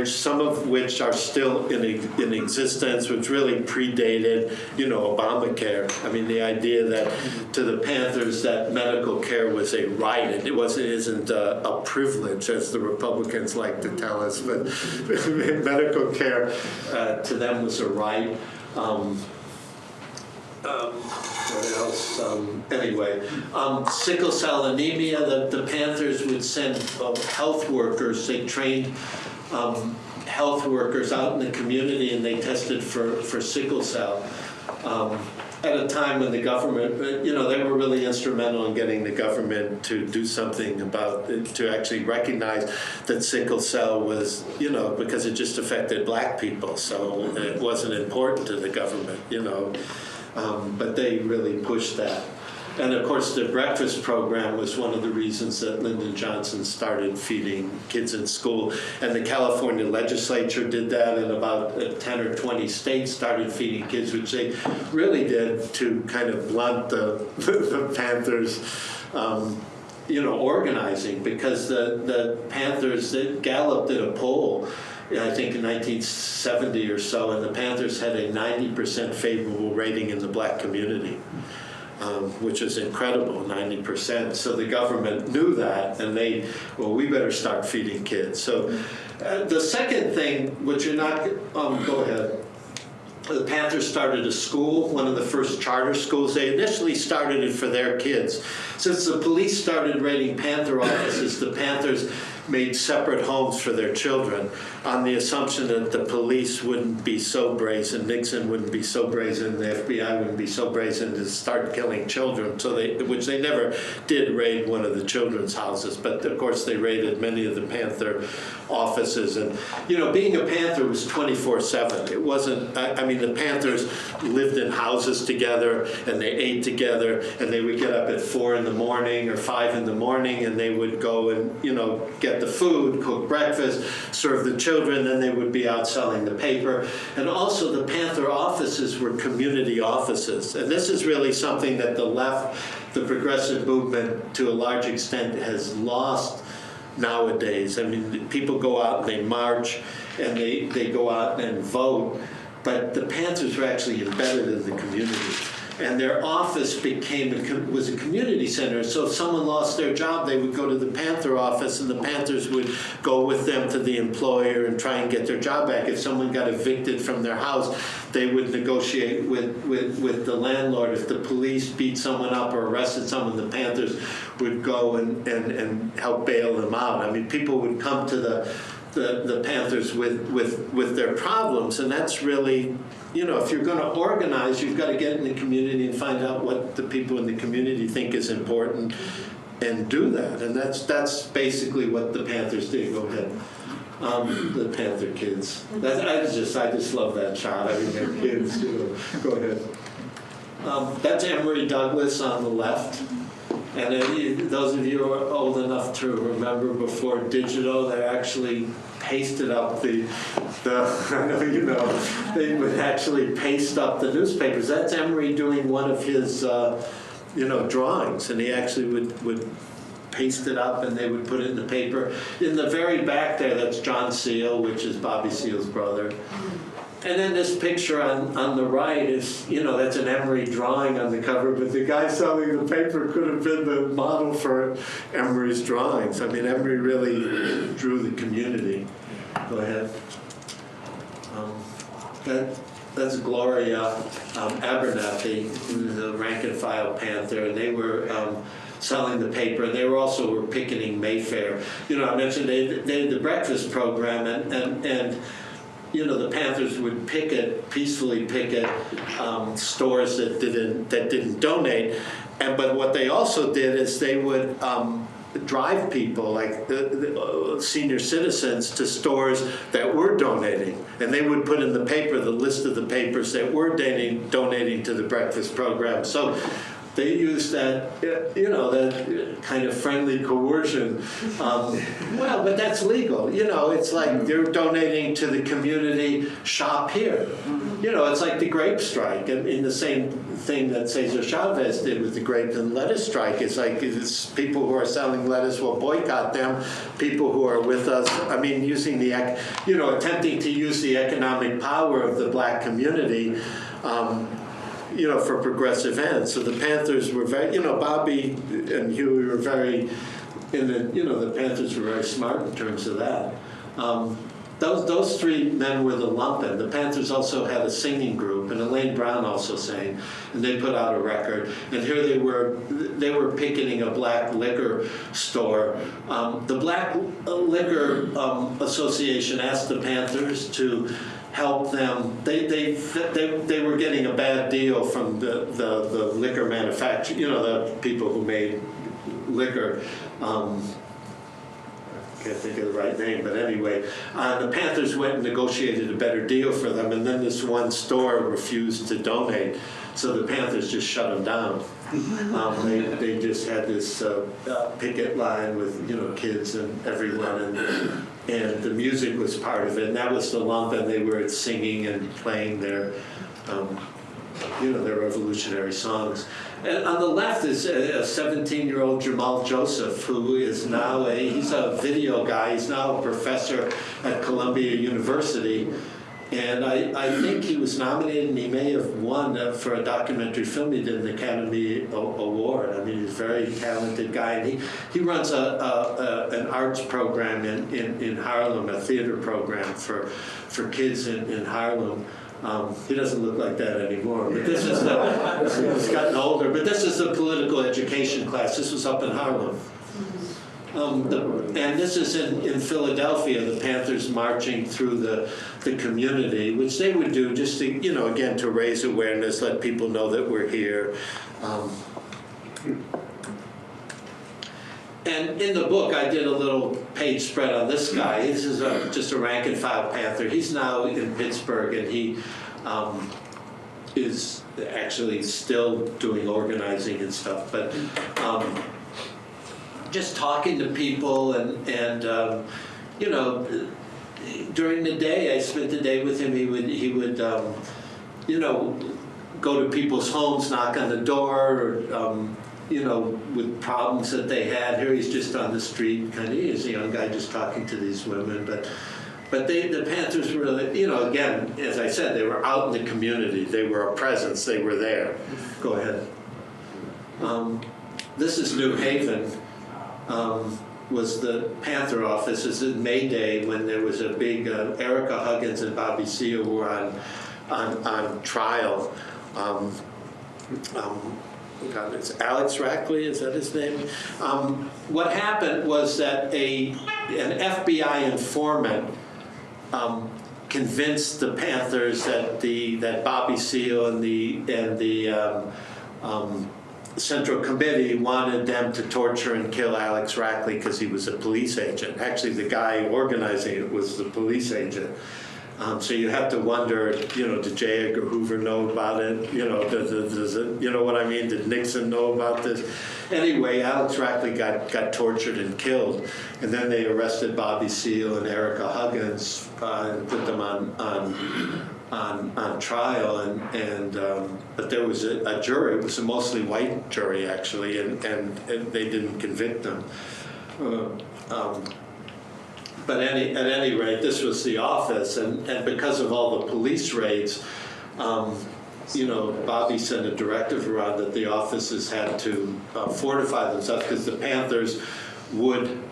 some of which are still in existence, which really predated, Obamacare. I mean, the idea that to the Panthers that medical care was a right, and it isn't a privilege, as the Republicans like to tell us, but medical care to them was a right. What else? Sickle cell anemia, the Panthers would send health workers. They trained health workers out in the community, and they tested for sickle cell. At a time when the government, they were really instrumental in getting the government to do something about it, to actually recognize that sickle cell was, because it just affected black people, so it wasn't important to the government, but they really pushed that. And of course, the breakfast program was one of the reasons that Lyndon Johnson started feeding kids in school. And the California legislature did that, and about 10 or 20 states started feeding kids, which they really did to kind of blunt the Panthers, organizing, because the Panthers, Gallup did a poll, I think in 1970 or so, and the Panthers had a 90% favorable rating in the black community. Which is incredible, 90%. So the government knew that, and we better start feeding kids. So the second thing, which you're not, go ahead. the Panthers started a school, one of the first charter schools. They initially started it for their kids. Since the police started raiding Panther offices, the Panthers made separate homes for their children on the assumption that the police wouldn't be so brazen, Nixon wouldn't be so brazen, the FBI wouldn't be so brazen to start killing children, so which they never did raid one of the children's houses, but of course they raided many of the Panther offices. And being a Panther was 24/7. It wasn't, I mean, the Panthers lived in houses together and they ate together, and they would get up at 4 in the morning or 5 in the morning, and they would go and get the food, cook breakfast, serve the children, then they would be out selling the paper. And also the Panther offices were community offices. And this is really something that the left, the progressive movement, to a large extent has lost nowadays. I mean, people go out and they march and they go out and vote, but the Panthers were actually embedded in the community. And their office was a community center. So if someone lost their job, they would go to the Panther office, and the Panthers would go with them to the employer and try and get their job back. If someone got evicted from their house, they would negotiate with the landlord. If the police beat someone up or arrested someone, the Panthers would go and help bail them out. I mean, people would come to the Panthers with their problems, and that's really, if you're going to organize, you've got to get in the community and find out what the people in the community think is important and do that. And that's basically what the Panthers did. Go ahead. The Panther kids. I just love that shot. I mean, they're kids, Go ahead. That's Emory Douglas on the left. And those of you who are old enough to remember before digital, they actually pasted up the I know they would actually paste up the newspapers. That's Emory doing one of his, drawings, and he actually would paste it up and they would put it in the paper. In the very back there, that's John Seal, which is Bobby Seale's brother. And then this picture on the right is, that's an Emory drawing on the cover, but the guy selling the paper could have been the model for Emory's drawings. I mean, Emory really drew the community. Go ahead. That's Gloria Abernathy, who's a rank and file Panther, and they were selling the paper, and they were picketing Mayfair. I mentioned they had the breakfast program, and the Panthers would peacefully picket stores that didn't donate, but what they also did is they would drive people, like the senior citizens, to stores that were donating, and they would put in the paper the list of the papers that were donating to the breakfast program. So they used that, that kind of friendly coercion. Well, but that's legal. It's like they're donating to the community, shop here. It's like the grape strike, and in the same thing that Cesar Chavez did with the grape and lettuce strike. It's like people who are selling lettuce will boycott them. People who are with us, I mean, using attempting to use the economic power of the black community. For progressive ends. So the Panthers were very, Bobby and Huey were very, the Panthers were very smart in terms of that. Those three men were the lumpen. The Panthers also had a singing group, and Elaine Brown also sang, and they put out a record. And here they were picketing a black liquor store. The Black Liquor Association asked the Panthers to help them. They were getting a bad deal from the liquor manufacturer, the people who made liquor. I can't think of the right name, but anyway, the Panthers went and negotiated a better deal for them, and then this one store refused to donate, so the Panthers just shut them down. They just had this picket line with kids and everyone, and the music was part of it, and that was the lump, and they were singing and playing their their revolutionary songs. And on the left is a 17-year-old Jamaal Joseph, who is now he's a video guy. He's now a professor at Columbia University. And I think he was nominated, and he may have won for a documentary film he did an Academy Award. I mean, he's a very talented guy. And he runs an arts program in Harlem, a theater program for kids in Harlem. He doesn't look like that anymore, but this is he's gotten older, but this is the political education class. This was up in Harlem. And this is in Philadelphia, the Panthers marching through the community, which they would do just to, again, to raise awareness, let people know that we're here. And in the book, I did a little page spread on this guy. This is just a rank and file Panther. He's now in Pittsburgh, and he is actually still doing organizing and stuff. But just talking to people and during the day, I spent the day with him. He would go to people's homes, knock on the door, or, with problems that they had. Here he's just on the street, he's a young guy just talking to these women. But the Panthers were really, again, as I said, they were out in the community. They were a presence. They were there. Go ahead. This is New Haven. Was the Panther office. This is May Day when there was a big, Erica Huggins and Bobby Seale were on trial. God, it's Alex Rackley, is that his name? What happened was that an FBI informant convinced the Panthers that Bobby Seale and the Central Committee wanted them to torture and kill Alex Rackley because he was a police agent. Actually, the guy organizing it was the police agent. So you have to wonder, did J. Edgar Hoover know about it? Does it, what I mean? Did Nixon know about this? Anyway, Alex Rackley got tortured and killed, and then they arrested Bobby Seale and Erica Huggins and put them on trial, but there was a jury. It was a mostly white jury actually, and they didn't convict them. But at any rate, this was the office, and because of all the police raids, Bobby sent a directive around that the offices had to fortify themselves because the Panthers would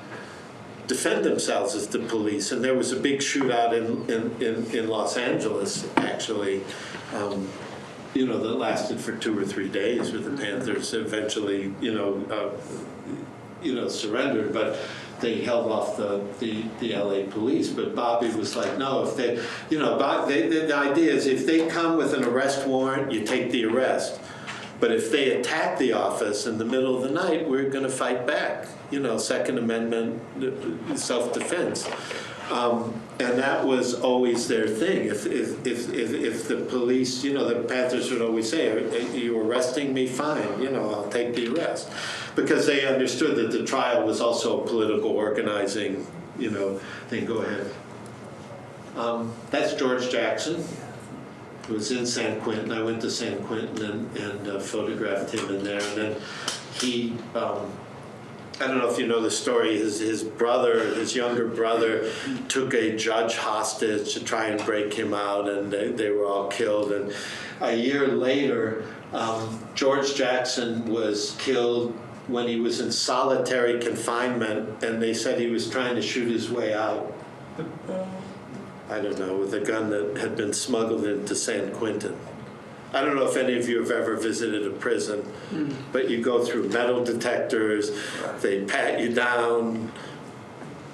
defend themselves as the police. And there was a big shootout in Los Angeles, actually, that lasted for 2 or 3 days, where the Panthers eventually, surrendered. But they held off the LA police, but Bobby was like, no, if they, the idea is if they come with an arrest warrant, you take the arrest. But if they attack the office in the middle of the night, we're going to fight back. Second Amendment, self-defense. And that was always their thing. If the police, the Panthers would always say, "Are you arresting me? Fine, I'll take the arrest," because they understood that the trial was also a political organizing, thing. Go ahead. That's George Jackson. It was in San Quentin. I went to San Quentin and photographed him in there, and then he. I don't know if you know the story. His younger brother, took a judge hostage to try and break him out, and they were all killed. And a year later, George Jackson was killed when he was in solitary confinement, and they said he was trying to shoot his way out. I don't know, with a gun that had been smuggled into San Quentin. I don't know if any of you have ever visited a prison, but you go through metal detectors, they pat you down.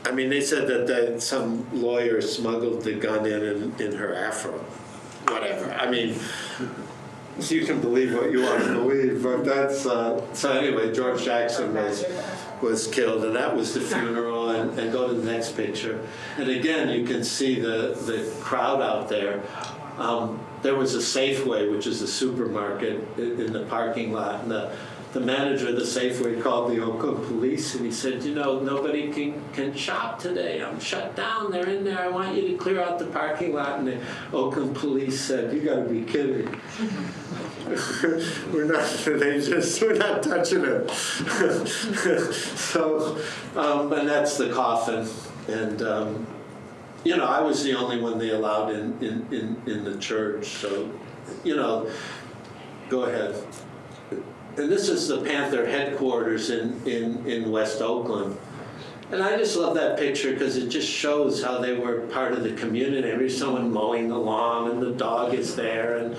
I mean, they said that some lawyer smuggled the gun in her afro. Whatever. I mean, you can believe what you want to believe, but that's... So anyway, George Jackson was killed, and that was the funeral. And go to the next picture. And again, you can see the crowd out there. There was a Safeway, which is a supermarket, in the parking lot, and the manager of the Safeway called the Oakland police, and he said, nobody can shop today. I'm shut down. They're in there. I want you to clear out the parking lot. And the Oakland police said, you got to be kidding. We're not touching it. So, and that's the coffin. And you know, I was the only one they allowed in the church. So, you know, go ahead. And this is the Panther headquarters in West Oakland. And I just love that picture because it just shows how they were part of the community. There's someone mowing the lawn and the dog is there, and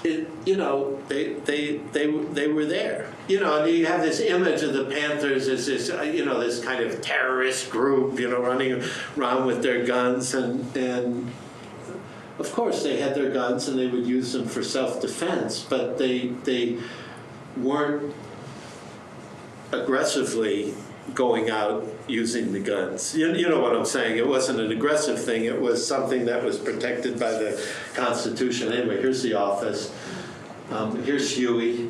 it, you know, they were there. You know, and you have this image of the Panthers as this, you know, this kind of terrorist group, you know, running around with their guns, and of course they had their guns and they would use them for self-defense, but they weren't aggressively going out using the guns. You know what I'm saying? It wasn't an aggressive thing. It was something that was protected by the Constitution. Anyway, here's the office. Here's Huey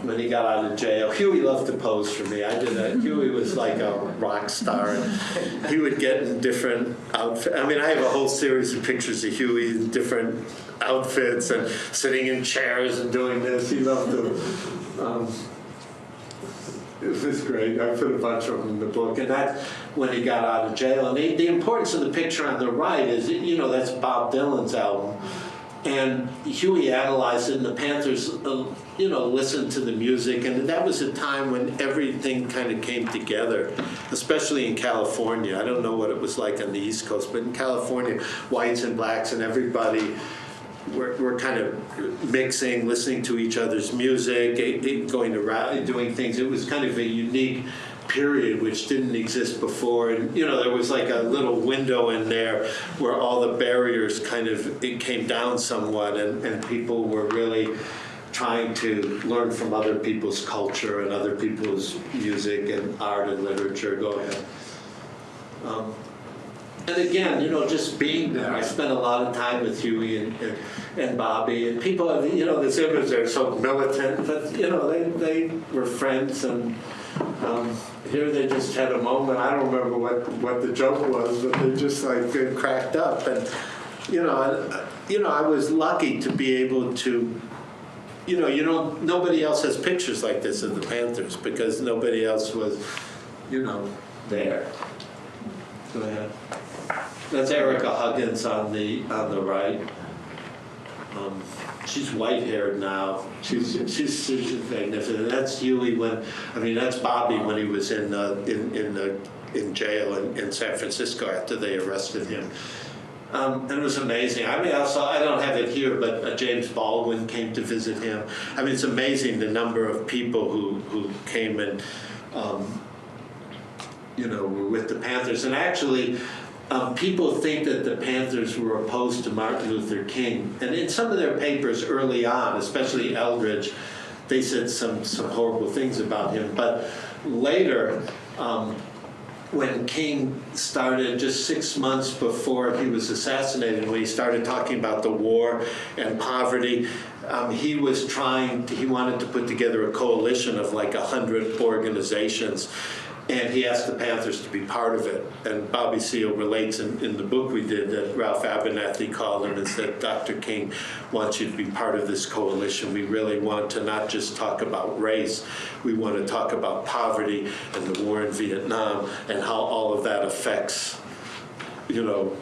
when he got out of jail. Huey loved to pose for me. I did that. Huey was like a rock star. And he would get in different outfits. I mean, I have a whole series of pictures of Huey in different outfits and sitting in chairs and doing this. He loved to. It was great. I put a bunch of them in the book. And that's when he got out of jail. And the importance of the picture on the right is, you know, that's Bob Dylan's album. And Huey analyzed it, and the Panthers, you know, listened to the music. And that was a time when everything kind of came together, especially in California. I don't know what it was like on the East Coast, but in California, whites and blacks and everybody were kind of mixing, listening to each other's music, going to rally, doing things. It was kind of a unique period which didn't exist before. And, you know, there was like a little window in there where all the barriers kind of, it came down somewhat, and people were really trying to learn from other people's culture and other people's music and art and literature. Go ahead. And again, you know, just being there, I spent a lot of time with Huey and Bobby, and people, you know, this image, they're so militant, but, you know, they were friends, and here they just had a moment. I don't remember what the joke was, but they just like cracked up, and you know, I was lucky to be able to, you know, nobody else has pictures like this of the Panthers because nobody else was, you know, there. Go ahead. That's Erica Huggins on the right. She's white-haired now. She's magnificent. That's Huey that's Bobby when he was in jail in San Francisco after they arrested him. And it was amazing. I mean, I don't have it here, but James Baldwin came to visit him. I mean, it's amazing the number of people who came and you know, were with the Panthers. And actually, people think that the Panthers were opposed to Martin Luther King. And in some of their papers early on, especially Eldridge, they said some horrible things about him. But later, when King started, just 6 months before he was assassinated, when he started talking about the war and poverty, he wanted to put together a coalition of like 100 organizations. And he asked the Panthers to be part of it. And Bobby Seale relates in the book we did that Ralph Abernathy called him and said, Dr. King wants you to be part of this coalition. We really want to not just talk about race, we want to talk about poverty and the war in Vietnam and how all of that affects, you know,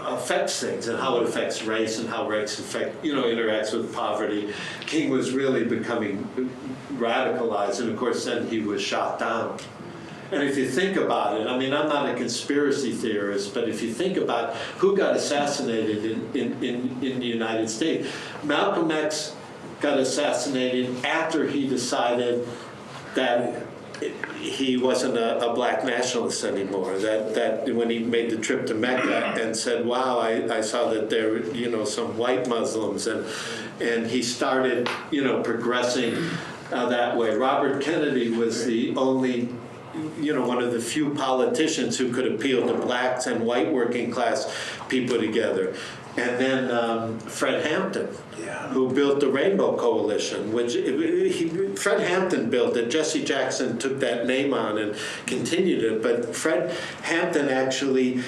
affects things and how it affects race and how race interacts with poverty. King was really becoming radicalized, and of course then he was shot down. And if you think about it, I mean, I'm not a conspiracy theorist, but if you think about who got assassinated in the United States, Malcolm X got assassinated after he decided that he wasn't a black nationalist anymore. That when he made the trip to Mecca and said, wow, I saw that there were, you know, some white Muslims, and he started, you know, progressing that way. Robert Kennedy was the only, you know, one of the few politicians who could appeal to blacks and white working class people together. And then Fred Hampton, who built the Rainbow Coalition, which Fred Hampton built it. Jesse Jackson took that name on and continued it. But Fred Hampton actually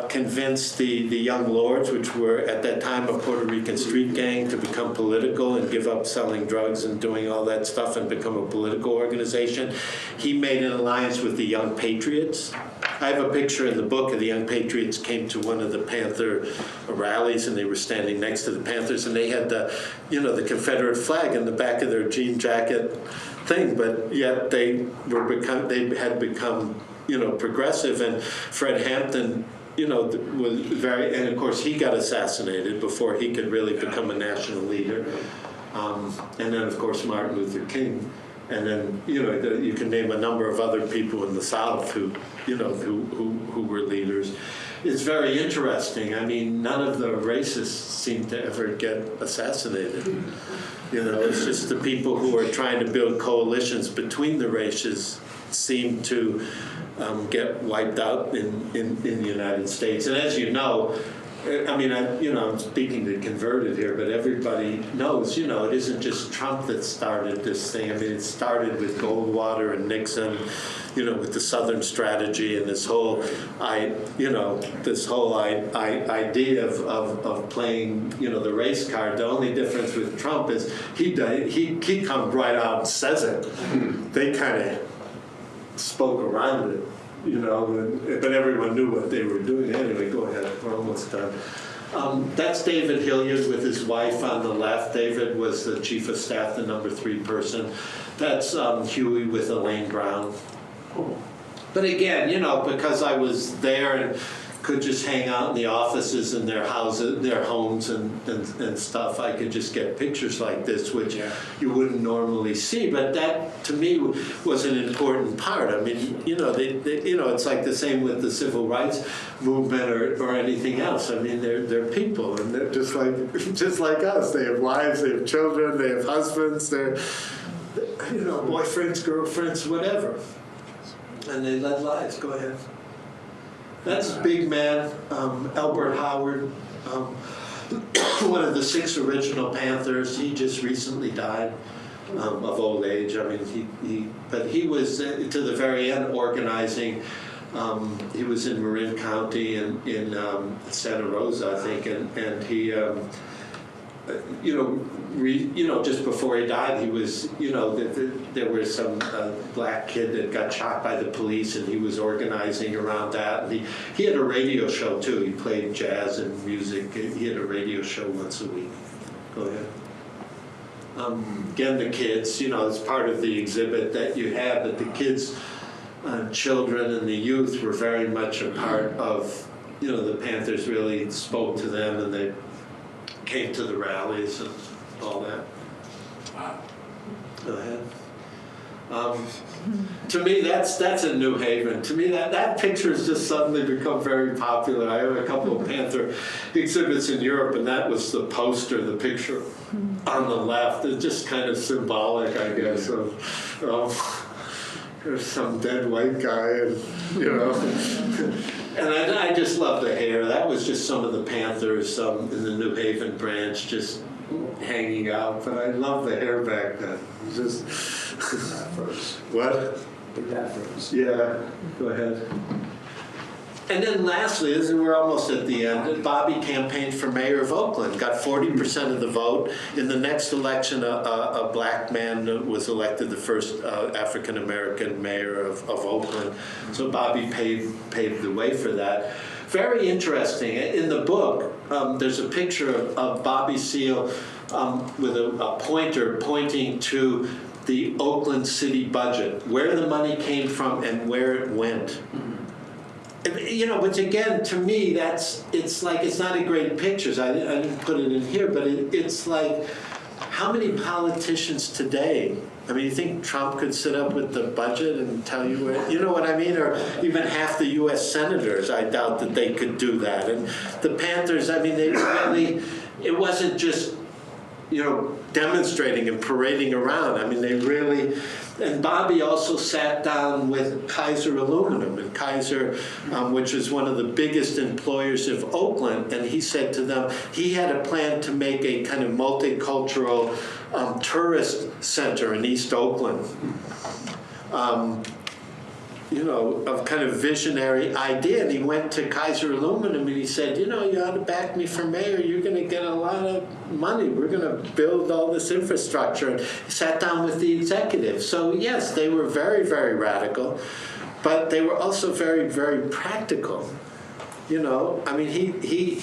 convinced the Young Lords, which were at that time a Puerto Rican street gang, to become political and give up selling drugs and doing all that stuff and become a political organization. He made an alliance with the Young Patriots, I have a picture in the book of the Young Patriots came to one of the Panther rallies, and they were standing next to the Panthers, and they had the Confederate flag in the back of their jean jacket thing, but yet they had become progressive, and Fred Hampton was very, and of course he got assassinated before he could really become a national leader, and then of course Martin Luther King. And then, you can name a number of other people in the South who were leaders. It's very interesting. I mean, none of the racists seem to ever get assassanated. It's just the people who are trying to build coalitions between the races seem to get wiped out in the United States. And as you know, I mean, I'm speaking to converted here, but everybody knows, it isn't just Trump that started this thing. I mean, it started with Goldwater and Nixon, with the Southern strategy and this whole, idea of playing, the race card. The only difference with Trump is he comes right out and says it. They kind of spoke around it. But everyone knew what they were doing. Anyway, go ahead. We're almost done. That's David Hilliard with his wife on the left. David was the chief of staff, the number 3 person. That's Huey with Elaine Brown. But again, because I was there and could just hang out in the offices in their houses, their homes and stuff, I could just get pictures like this, which you wouldn't normally see. But that, to me, was an important part. I mean, it's like the same with the civil rights movement or anything else. I mean, they're people, and they're just like us. They have wives, they have children, they have husbands, they're boyfriends, girlfriends, whatever, and they led lives. Go ahead. That's a big man, Albert Howard, one of the 6 original Panthers. He just recently died of old age. I mean, but he was to the very end organizing. He was in Marin County in Santa Rosa, I think, and he, just before he died, he was, there was some black kid that got shot by the police, and he was organizing around that. And he had a radio show too. He played jazz and music. He had a radio show once a week. Go ahead. Again, the kids, it's part of the exhibit that you have, that the kids, children and the youth were very much a part of, the Panthers really spoke to them, and they came to the rallies and all that. Wow. Go ahead. To me, that's in New Haven. To me, that picture has just suddenly become very popular. I have a couple of Panther exhibits in Europe, and that was the poster, the picture on the left. It's just kind of symbolic, I guess, of there's some dead white guy, and and I just love the hair. That was just some of the Panthers in the New Haven branch, just hanging out. But I love the hair back then. It was just what? Yeah. Go ahead. And then lastly, we're almost at the end, Bobby campaigned for mayor of Oakland, got 40% of the vote. In the next election, a black man was elected the first African-American mayor of Oakland. So Bobby paved the way for that. Very interesting. In the book, there's a picture of Bobby Seale with a pointer pointing to the Oakland city budget, where the money came from and where it went. Which again, to me, it's not a great picture. I didn't put it in here, but it's like, how many politicians today, I mean, you think Trump could sit up with the budget and tell you where, you know what I mean? Or even half the U.S. senators, I doubt that they could do that. And the Panthers, I mean, they really, it wasn't just, demonstrating and parading around. I mean, they really, and Bobby also sat down with Kaiser Aluminum, and Kaiser, which is one of the biggest employers of Oakland, and he said to them, he had a plan to make a kind of multicultural tourist center in East Oakland. A kind of visionary idea. And he went to Kaiser Aluminum and he said, you ought to back me for mayor. You're going to get a lot of money. We're going to build all this infrastructure. And he sat down with the executives. So yes, they were very, very radical. but they were also very, very practical. You know, I mean, he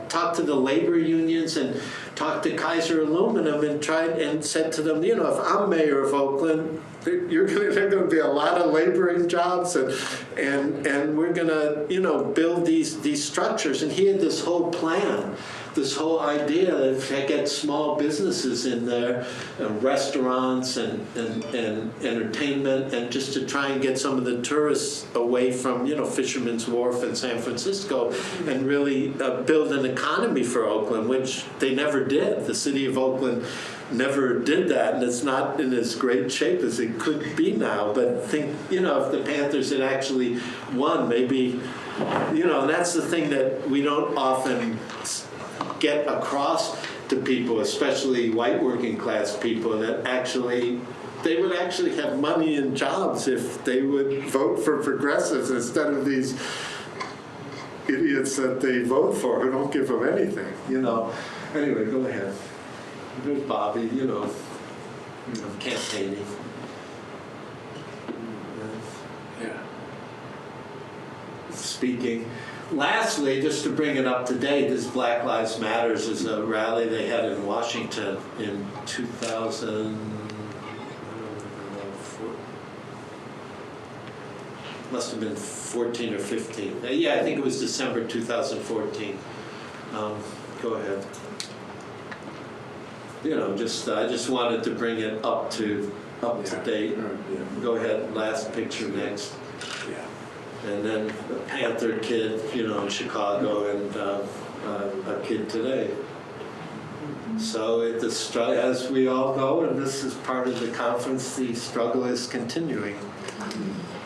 talked to the labor unions and talked to Kaiser Aluminum and said to them, you know, if I'm mayor of Oakland, there are going to be a lot of laboring jobs, and we're going to, you know, build these structures. And he had this whole plan, this whole idea to get small businesses in there, restaurants and entertainment, and just to try and get some of the tourists away from, you know, Fisherman's Wharf in San Francisco, and really build an economy for Oakland, which they never did. The city of Oakland never did that, and it's not in as great shape as it could be now. But think, you know, if the Panthers had actually won, maybe, you know, and that's the thing that we don't often get across to people, especially white working class people, that actually they would actually have money and jobs if they would vote for progressives instead of these idiots that they vote for who don't give them anything, you know. Anyway, go ahead. There's Bobby, you know, campaigning. Yeah. Speaking. Lastly, just to bring it up to date, this Black Lives Matters is a rally they had in Washington in 2000. Must have been 14 or 15. Yeah, I think it was December 2014. Go ahead. You know, I just wanted to bring it up to date. Yeah. Go ahead, last picture next. Yeah. And then a Panther kid, you know, in Chicago, and a kid today. So as we all know, and this is part of the conference, the struggle is continuing.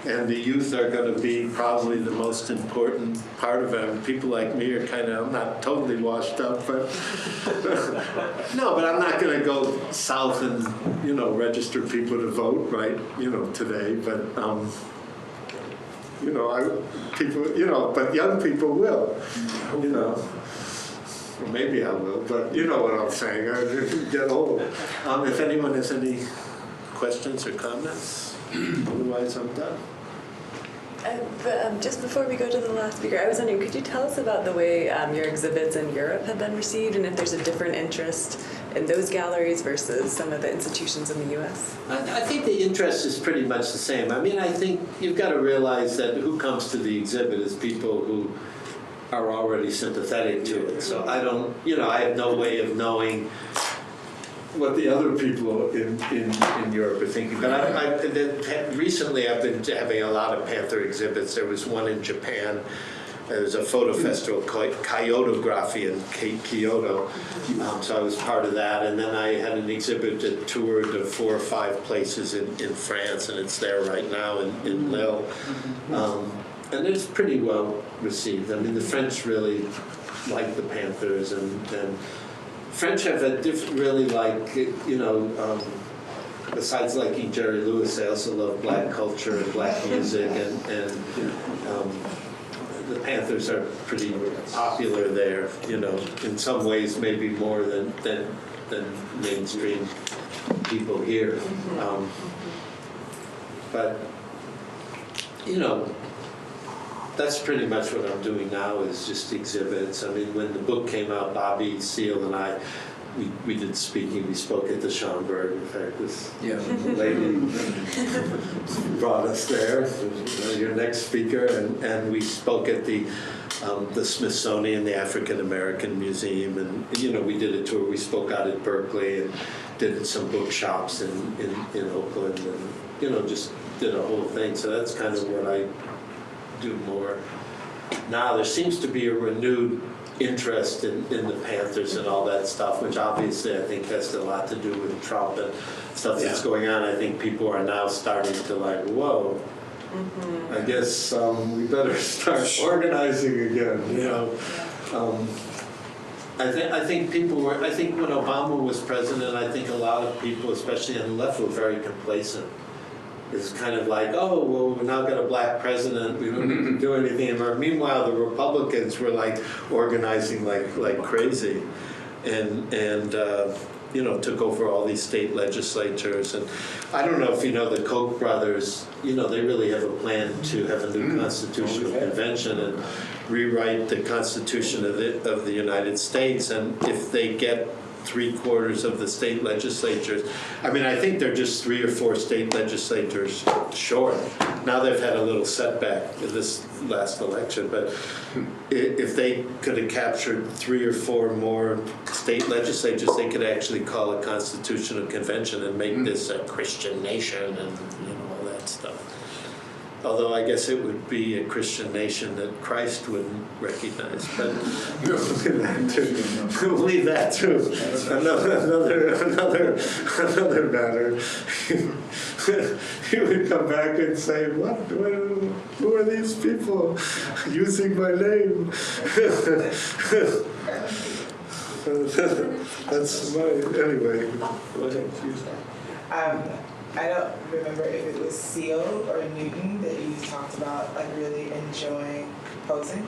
And the youth are going to be probably the most important part of it. People like me are kind of, I'm not totally washed up, but no, but I'm not going to go south and, you know, register people to vote, right, you know, today. But, you know, people, you know, but young people will, you know. Well, maybe I will, but you know what I'm saying. I get old. If anyone has any questions or comments, otherwise I'm done. Just before we go to the last speaker, I was wondering, could you tell us about the way your exhibits in Europe have been received, and if there's a different interest in those galleries versus some of the institutions in the U.S.? I think the interest is pretty much the same. I mean, I think you've got to realize that who comes to the exhibit is people who are already sympathetic to it. So I don't, you know, I have no way of knowing what the other people in Europe are thinking. But recently I've been having a lot of Panther exhibits. There was one in Japan. There was a photo festival called Kyotography in Kyoto. So I was part of that. And then I had an exhibit that toured to 4 or 5 places in France, and it's there right now in Lille. And it's pretty well received. I mean, the French really like the Panthers, and French have a really like, you know, besides liking Jerry Lewis, they also love black culture and black music, and the Panthers are pretty popular there, you know, in some ways maybe more than mainstream people here. But, you know, that's pretty much what I'm doing now, is just exhibits. I mean, when the book came out, Bobby Seale and I, we did speaking. We spoke at the Schomburg. In fact, this lady brought us there, your next speaker, and we spoke at the Smithsonian, the African American Museum, and you know, we did a tour. We spoke out at Berkeley and did some bookshops in Oakland, and you know, just did a whole thing. So that's kind of what I do more now. There seems to be a renewed interest in the Panthers and all that stuff, which obviously I think has a lot to do with Trump and stuff that's going on. I think people are now starting to like, whoa, I guess we better start organizing again, you know. I think people were, I think when Obama was president, I think a lot of people, especially on the left, were very complacent. It's kind of like, oh, well, we've now got a black president, we don't need to do anything anymore. Meanwhile, the Republicans were like organizing like crazy. And took over all these state legislatures. And I don't know if you know the Koch brothers, they really have a plan to have a new constitutional convention and rewrite the Constitution of the United States. And if they get 3/4 of the state legislatures, I mean, I think they're just 3 or 4 state legislatures short. Now they've had a little setback in this last election, but if they could have captured 3 or 4 more state legislatures, they could actually call a constitutional convention and make this a Christian nation and all that stuff. Although I guess it would be a Christian nation that Christ wouldn't recognize, but we'll leave that to another matter. He would come back and say, "What? Who are these people using my name?" That's anyway. I don't remember if it was Seal or Newton that you talked about, like, really enjoying composing.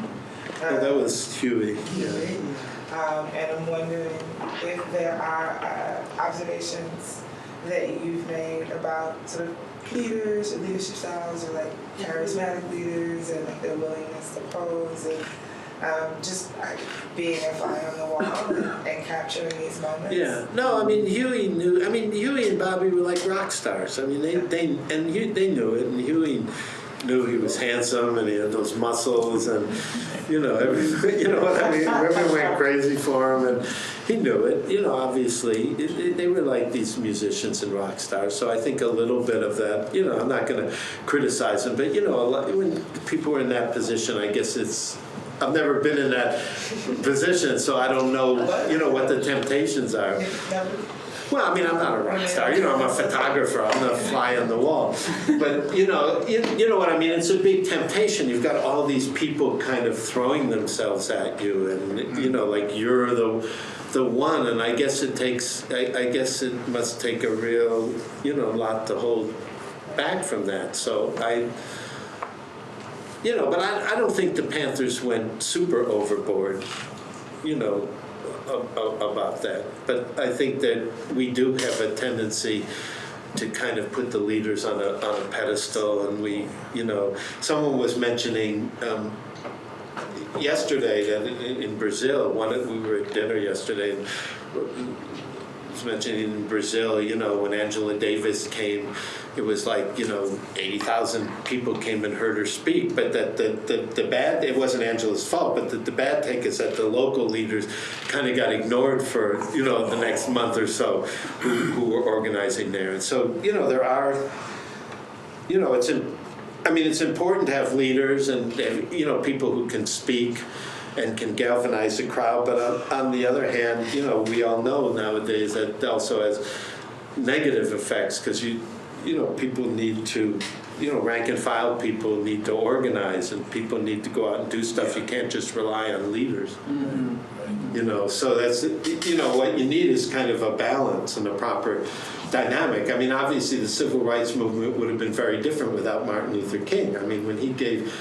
That was Huey. Huey. And I'm wondering if there are observations that you've made about sort of leaders or leadership styles or like charismatic leaders and like their willingness to pose and just being a fly on the wall and capturing these moments. Yeah, no, I mean Huey and Bobby were like rock stars. I mean they knew it, and Huey knew he was handsome and he had those muscles and what I mean. Everyone went crazy for him and he knew it. Obviously they were like these musicians and rock stars. So I think a little bit of that. I'm not going to criticize them, but a lot, when people are in that position, I guess I've never been in that position, so I don't know, what the temptations are. Well, I mean, I'm not a rock star. I'm a photographer. I'm not a fly on the wall. But, you know what I mean? It's a big temptation. You've got all these people kind of throwing themselves at you, and, like you're the one. And I guess it must take a real, lot to hold back from that. So but I don't think the Panthers went super overboard, about that. But I think that we do have a tendency to kind of put the leaders on a pedestal, and someone was mentioning yesterday that in Brazil, we were at dinner yesterday, and was mentioning in Brazil, when Angela Davis came, it was like, 80,000 people came and heard her speak, but that the bad, it wasn't Angela's fault, but the bad take is that the local leaders kind of got ignored for, the next month or so who were organizing there. And so, there are, it's important to have leaders and, people who can speak and can galvanize the crowd, but on the other hand, we all know nowadays that also has negative effects, because people need to, rank and file people need to organize, and people need to go out and do stuff. You can't just rely on leaders. Mm-hmm. So that's, what you need is kind of a balance and a proper dynamic. I mean, obviously the civil rights movement would have been very different without Martin Luther King. I mean, when he gave,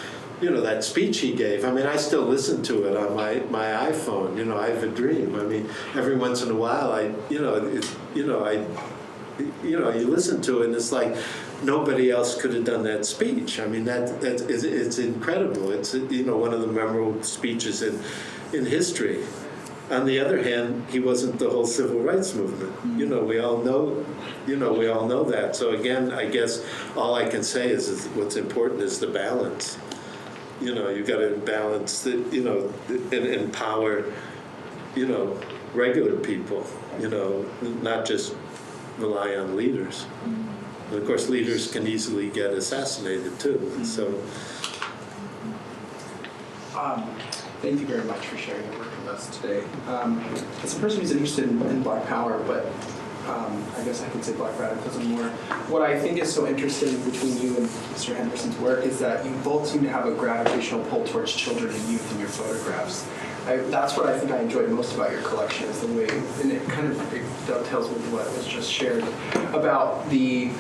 that speech he gave, I still listen to it on my iPhone. I have a dream. Every once in a while, you listen to it, and it's like nobody else could have done that speech. It's incredible. It's one of the memorable speeches in history. On the other hand, he wasn't the whole civil rights movement. We all know. We all know that. So again, I guess all I can say is what's important is the balance. You've got to balance and empower. Regular people. Not just rely on leaders. And of course, leaders can easily get assassinated too. So, thank you very much for sharing your work with us today. As a person who's interested in Black Power, but I guess I could say Black radicalism more, what I think is so interesting between you and Mr. Henderson's work is that you both seem to have a gravitational pull towards children and youth in your photographs. That's what I think I enjoyed most about your collection, is the way, and it kind of dovetails with what was just shared about the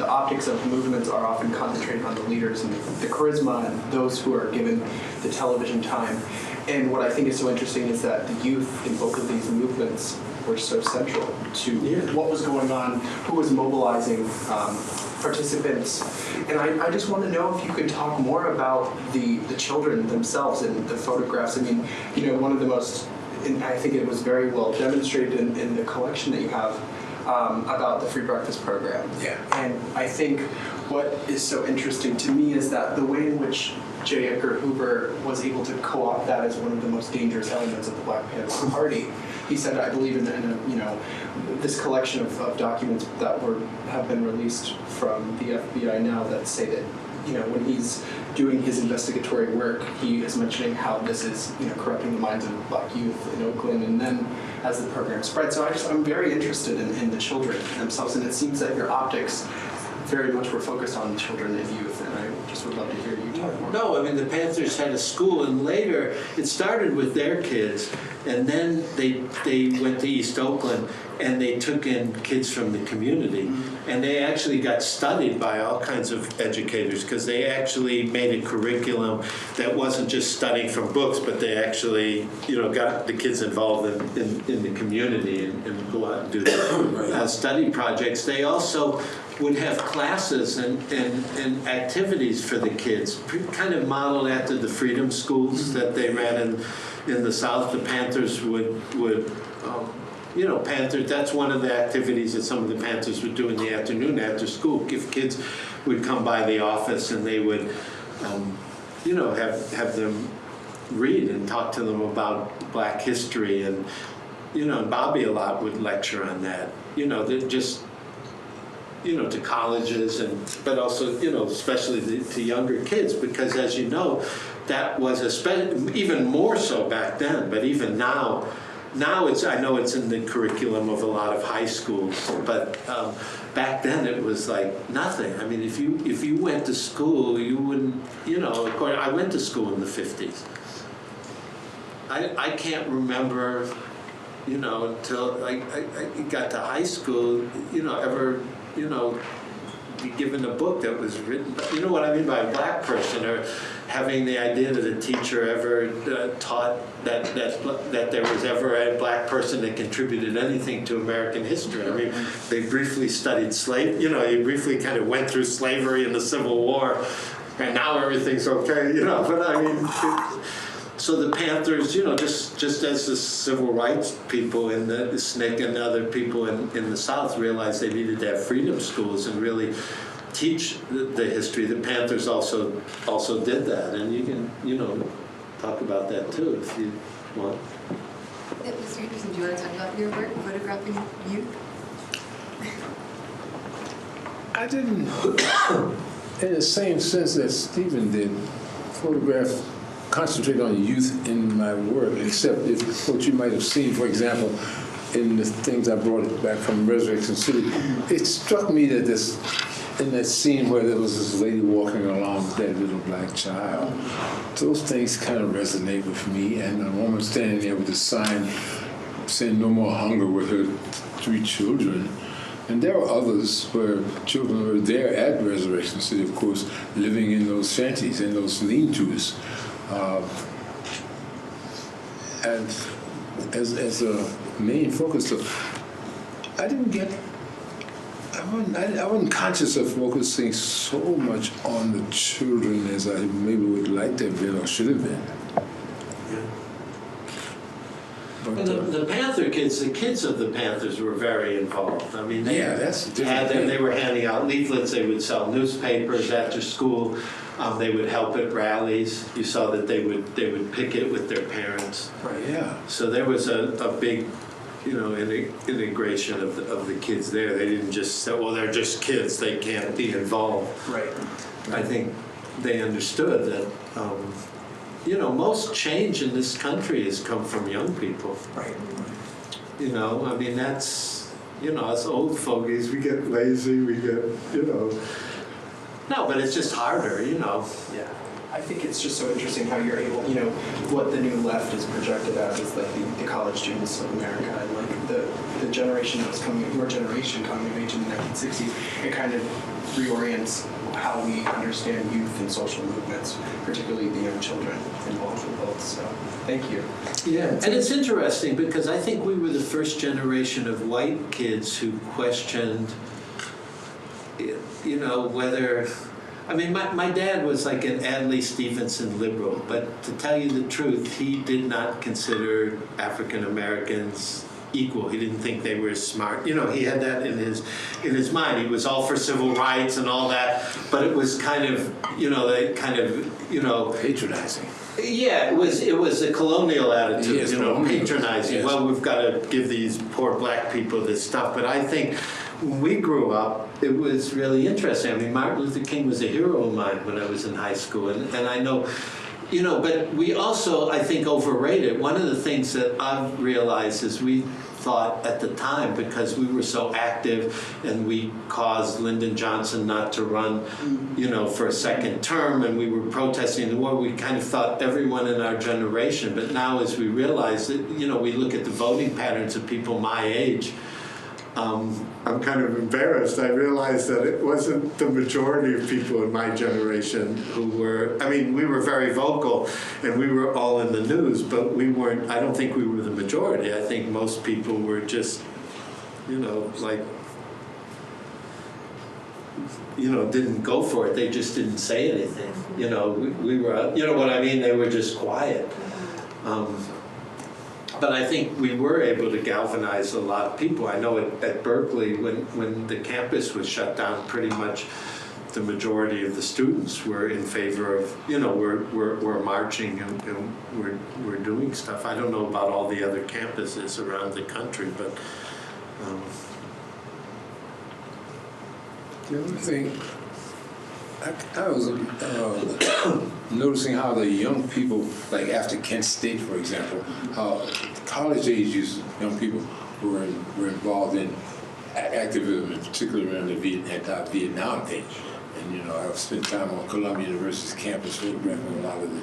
optics of movements are often concentrated on the leaders and the charisma and those who are given the television time. And what I think is so interesting is that the youth in both of these movements were so central to what was going on, who was mobilizing participants. And I just want to know if you could talk more about the children themselves and the photographs. I mean, one of the most, and I think it was very well demonstrated in the collection that you have about the free breakfast program. Yeah. And I think what is so interesting to me is that the way in which J. Edgar Hoover was able to co-opt that as one of the most dangerous elements of the Black Panther Party. He said, I believe in this collection of documents that have been released from the FBI now that say that when he's doing his investigatory work, he is mentioning how this is corrupting the minds of Black youth in Oakland, and then as the program spread. So I'm very interested in the children themselves, and it seems that your optics very much were focused on children and youth, and I just would love to hear you talk more. No, I mean, the Panthers had a school, and later it started with their kids, and then they went to East Oakland, and they took in kids from the community. And they actually got studied by all kinds of educators, because they actually made a curriculum that wasn't just studying from books, but they actually, got the kids involved in the community and go out and do study projects. They also would have classes and activities for the kids, kind of modeled after the freedom schools that they ran in the South. The Panthers would Panthers, that's one of the activities that some of the Panthers would do in the afternoon after school. If kids would come by the office and they would, have them read and talk to them about Black history, and, and Bobby a lot would lecture on that, just, to colleges, but also, especially to younger kids, because as you know, that was even more so back then, but even now I know it's in the curriculum of a lot of high schools, but back then it was like nothing. I mean, if you went to school, you wouldn't, of course, I went to school in the 50s. I can't remember, until I got to high school, ever, be given a book that was written, what I mean by a Black person, or having the idea that a teacher ever taught that there was ever a Black person that contributed anything to American history. I mean, they briefly studied you briefly kind of went through slavery and the Civil War, and now everything's okay, but I mean, so the Panthers, just as the civil rights people in the SNCC and other people in the South realized they needed to have freedom schools and really teach the history, the Panthers also did that, and you can, talk about that too if you want. Yeah, Mr. Henderson, do you want to talk about your work photographing youth? I didn't, in the same sense that Stephen did, concentrate on youth in my work, except if what you might have seen, for example, in the things I brought back from Reservation City, it struck me that in that scene where there was this lady walking along with that little Black child, those things kind of resonate with me, and a woman standing there with a sign saying no more hunger with her 3 children. And there are others where children were there at Reservation City, of course, living in those shanties, in those lean-tos. And as a main focus, so I wasn't conscious of focusing so much on the children as I maybe would like to have been or should have been. But, and the Panther kids, the kids of the Panthers were very involved. I mean, they were handing out leaflets. They would sell newspapers after school. They would help at rallies. You saw that they would picket with their parents. Right. Yeah. So there was a big, integration of the kids there. They didn't just say, well, they're just kids. They can't be involved. Right. I think they understood that. Most change in this country has come from young people. Right. I mean, that's, us old fogies, we get lazy, we get, No, but it's just harder, Yeah. I think it's just so interesting how you're able, what the new left is projected as is like the college students of America, and like the generation that was your generation coming of age in the 1960s, it kind of reorients how we understand youth and social movements, particularly the young children involved with both. So Thank you. Yeah, and it's interesting because I think we were the first generation of white kids who questioned, you know, whether, I mean, my dad was like an Adlai Stevenson liberal, but to tell you the truth, he did not consider African Americans equal. He didn't think they were as smart. You know, he had that in his mind. He was all for civil rights and all that, but it was kind of, you know, patronizing. Yeah, it was a colonial attitude, Yes, you know, colonial. patronizing. Yes. Well, we've got to give these poor black people this stuff. But I think when we grew up, it was really interesting. I mean, Martin Luther King was a hero of mine when I was in high school, and I know, you know, but we also, I think, overrated. One of the things that I've realized is we thought at the time, because we were so active and we caused Lyndon Johnson not to run, you know, for a second term, and we were protesting the war, we kind of thought everyone in our generation. But now as we realize that, you know, we look at the voting patterns of people my age, I'm kind of embarrassed. I realized that it wasn't the majority of people in my generation who were, I mean, we were very vocal and we were all in the news, but we weren't, I don't think we were the majority. I think most people were just, you know, like, you know, didn't go for it. They just didn't say anything. You know, we were, you know what I mean? They were just quiet. But I think we were able to galvanize a lot of people. I know at Berkeley, when the campus was shut down, pretty much the majority of the students were in favor of, you know, we're marching and we're doing stuff. I don't know about all the other campuses around the country, but The other thing, I was noticing how the young people, like after Kent State, for example, how college-age young people were involved in activism, particularly around the anti-Vietnam thing. And, you know, I've spent time on Columbia University's campus photographing a lot of the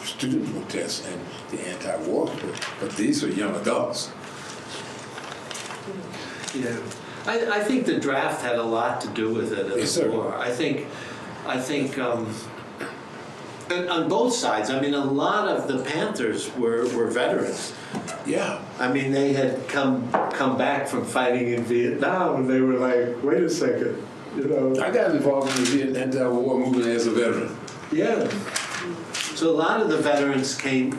student protests and the anti-war, but these are young adults. yeah. I think the draft had a lot to do with it Yes, as sir. war. I think and on both sides, I mean, a lot of the Panthers were veterans. Yeah. I mean, they had come back from fighting in Vietnam, and they were like, wait a second, you know. I got involved in the Vietnam anti-war movement as a veteran. Yeah. So a lot of the veterans came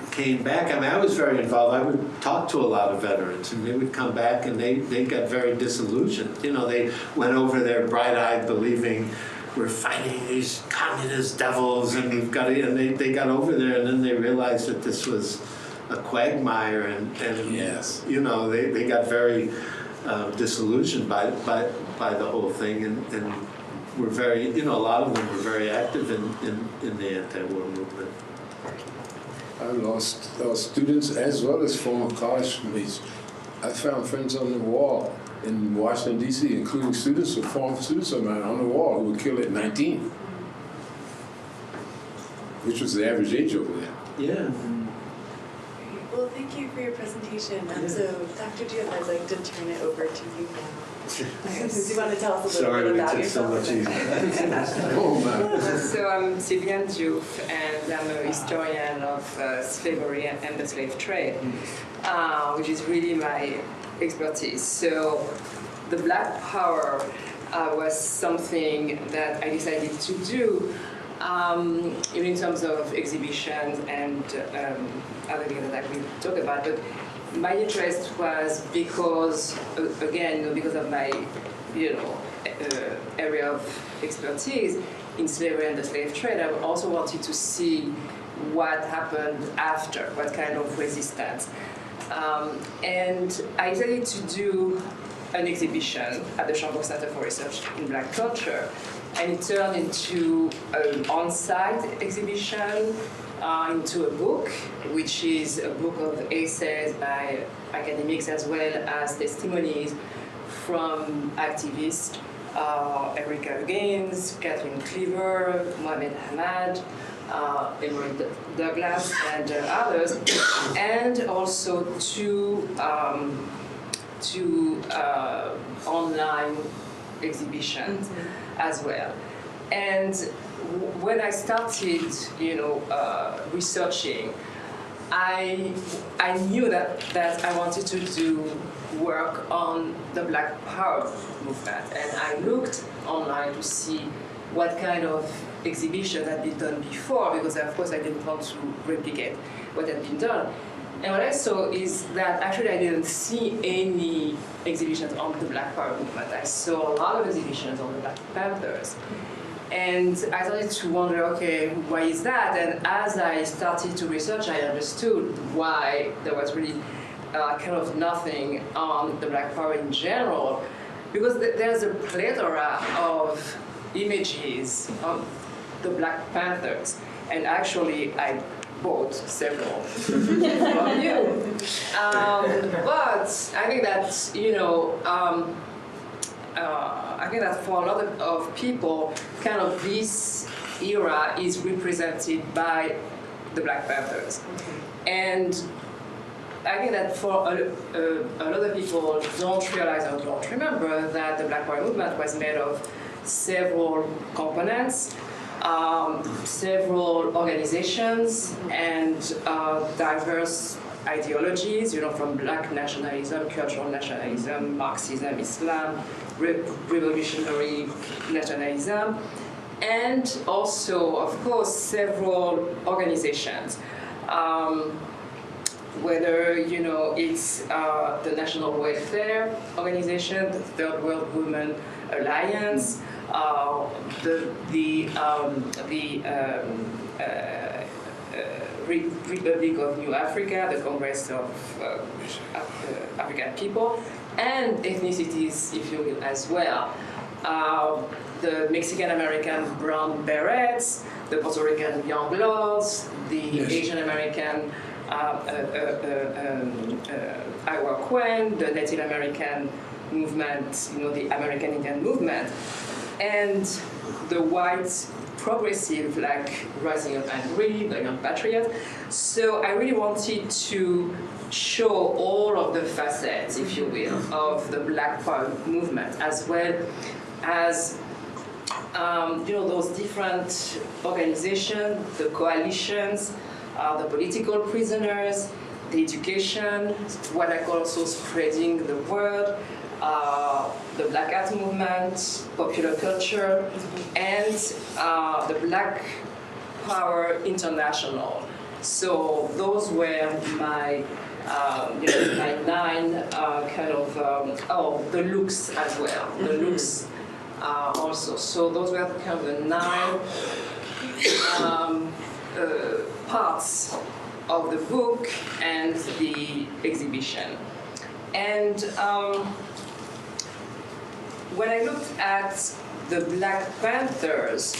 back. I mean, I was very involved. I would talk to a lot of veterans, and they would come back, and they got very disillusioned. You know, they went over there bright-eyed, believing we're fighting these communist devils, and we've got to. And they got over there, and then they realized that this was a quagmire, and yes, you know, they got very disillusioned by the whole thing, and were very, you know, a lot of them were very active in the anti-war movement. I lost students as well as former college mates. I found friends on the wall in Washington, D.C., including students or former students of mine on the wall who were killed at 19, which was the average age over there. Yeah. Well, thank you for your presentation. So, Dr. Diouf, I'd like to turn it over to you now. Do you want to tell us a little bit about yourself? Oh, man. So I'm Sylviane Diouf, and I'm a historian of slavery and the slave trade, which is really my expertise. So the Black Power was something that I decided to do, even in terms of exhibitions and other things that we talk about. But my interest was because, again, because of my, area of expertise in slavery and the slave trade. I also wanted to see what happened after, what kind of resistance. And I decided to do an exhibition at the Schomburg Center for Research in Black Culture, and it turned into an on-site exhibition, into a book, which is a book of essays by academics as well as testimonies from activists, Erika Wilkins, Kathleen Cleaver, Mohamed Hamad, Emory Douglas, and others, and also two online exhibitions as well. And when I started, researching, I knew that I wanted to do work on the Black Power movement, and I looked online to see what kind of exhibition had been done before, because of course I didn't want to replicate what had been done. And what I saw is that actually I didn't see any exhibitions on the Black Power movement. I saw a lot of exhibitions on the Black Panthers. And I started to wonder, okay, why is that? And as I started to research, I understood why there was really kind of nothing on the Black Power in general, because there's a plethora of images of the Black Panthers. And actually, I bought several from you. But I think that, I think that for a lot of people, kind of this era is represented by the Black Panthers. And I think that for a lot of people don't realize or don't remember that the Black Power movement was made of several components, several organizations, and diverse ideologies, from Black nationalism, cultural nationalism, Marxism, Islam, revolutionary nationalism, and also, of course, several organizations. Whether it's the National Welfare Organization, the Third World Women Alliance, Republic of New Africa, the Congress of African People, and ethnicities, if you will, as well. The Mexican-American Brown Berets, the Puerto Rican Young Bloods, the Asian-American Iroquois, the Native American movement, the American Indian movement, and the white progressive, like Rising Up and Read, the Young Patriot. So I really wanted to show all of the facets, if you will, of the Black Power movement, as well as those different organizations, the coalitions, the political prisoners, the education, what I call also spreading the word, the Black Art movement, popular culture, and the Black Power International. So those were my my 9 the looks as well, the looks also. So those were kind of the 9 parts of the book and the exhibition. And when I looked at the Black Panthers,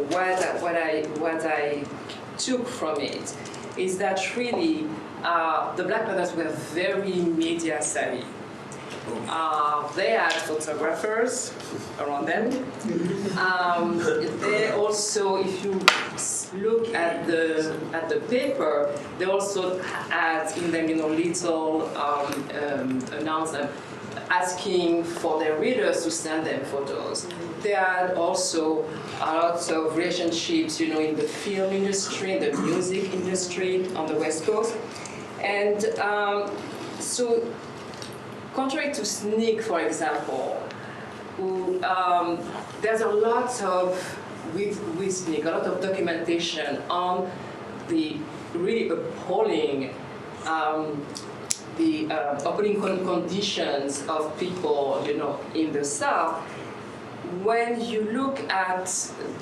what I took from it is that really the Black Panthers were very media savvy. They had photographers around them. They also, if you look at the paper, they also had in them, little announcement asking for their readers to send them photos. They had also a lot of relationships, in the film industry, in the music industry on the West Coast, and so. Contrary to Sneak, for example, who, there's a lot of, with Sneak, a lot of documentation on the really appalling, appalling conditions of people, in the South. When you look at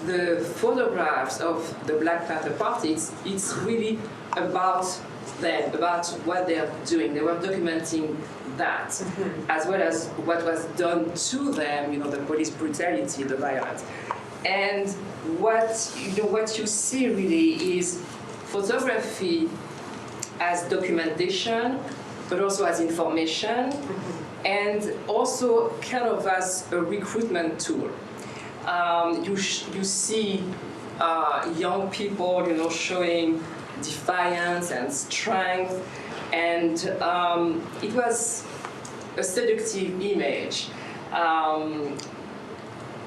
the photographs of the Black Panther Party, it's really about them, about what they are doing. They were documenting that, as well as what was done to them, the police brutality, the violence. And what you see really is photography as documentation, but also as information, and also kind of as a recruitment tool. You see young people, showing defiance and strength, and it was a seductive image.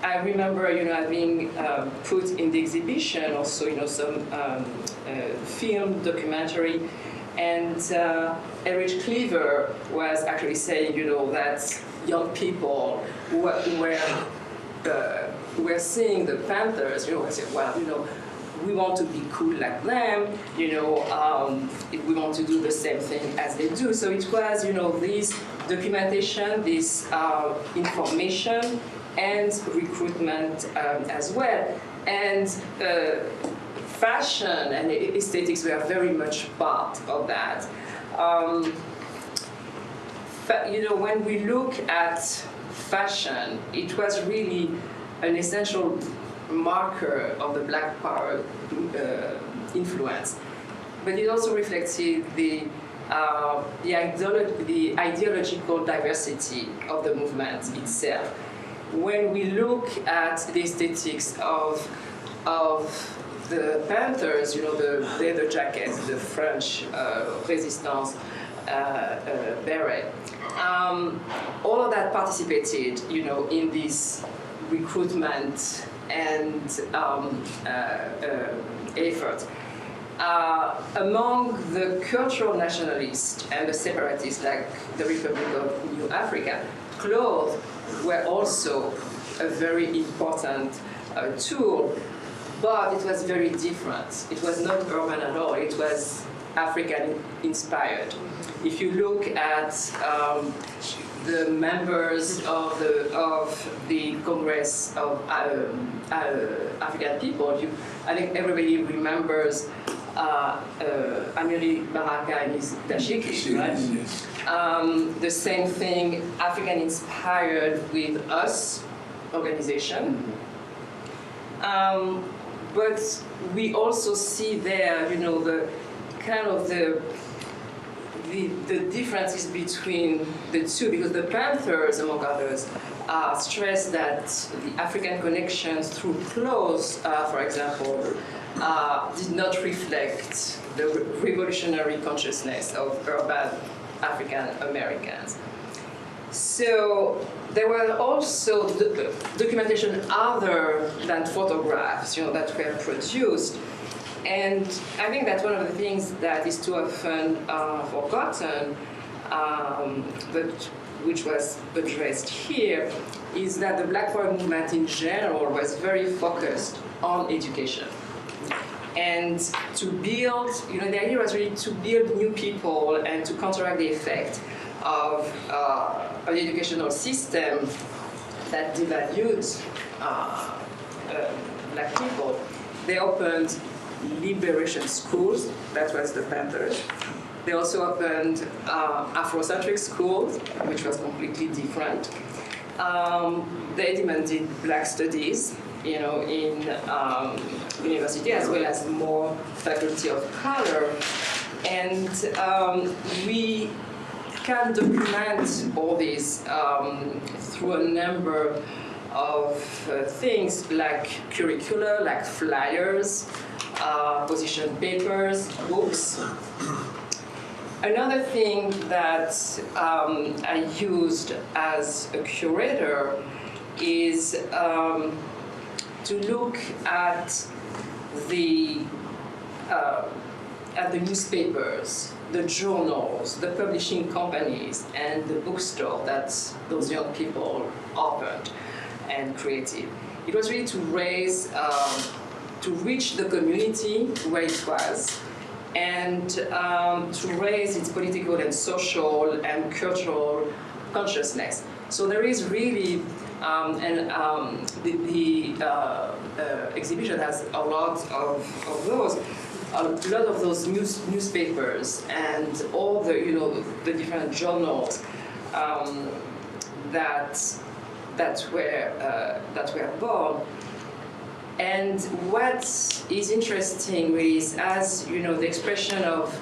I remember, having put in the exhibition also, some film documentary, And Erich Cleaver was actually saying, that young people who were seeing the Panthers, said, well, we want to be cool like them, we want to do the same thing as they do. So it was, this documentation, this information, and recruitment as well. And fashion and aesthetics were very much part of that. When we look at fashion, it was really an essential marker of the Black Power influence, but it also reflected the ideological diversity of the movement itself. When we look at the aesthetics of the Panthers, the leather jackets, the French resistance beret, all of that participated, in this recruitment and effort. Among the cultural nationalists and the separatists, like the Republic of New Africa, clothes were also a very important tool, but it was very different. It was not urban at all. It was African-inspired. If you look at the members of the Congress of African people, I think everybody remembers Amiri Baraka and his dashiki, right? The same thing, African-inspired with US organization. But we also see there, the kind of the differences between the two, because the Panthers, among others, stress that the African connections through clothes, for example, did not reflect the revolutionary consciousness of urban African Americans. So there were also documentation other than photographs, that were produced. And I think that's one of the things that is too often forgotten, but which was addressed here, is that the Black Power movement in general was very focused on education. And to build, the idea was really to build new people and to counteract the effect of an educational system that devalued Black people. They opened liberation schools, that was the Panthers. They also opened Afrocentric schools, which was completely different. They demanded Black studies, in university, as well as more faculty of color. And we can document all this through a number of things like curricula, like flyers, position papers, books. Another thing that I used as a curator is to look at the newspapers, the journals, the publishing companies, and the bookstore that those young people opened and created. It was really to raise, to reach the community where it was, and to raise its political and social and cultural consciousness. So there is really, the exhibition has a lot of those. A lot of those newspapers and all the the different journals that were born. And what is interesting really is, as the expression of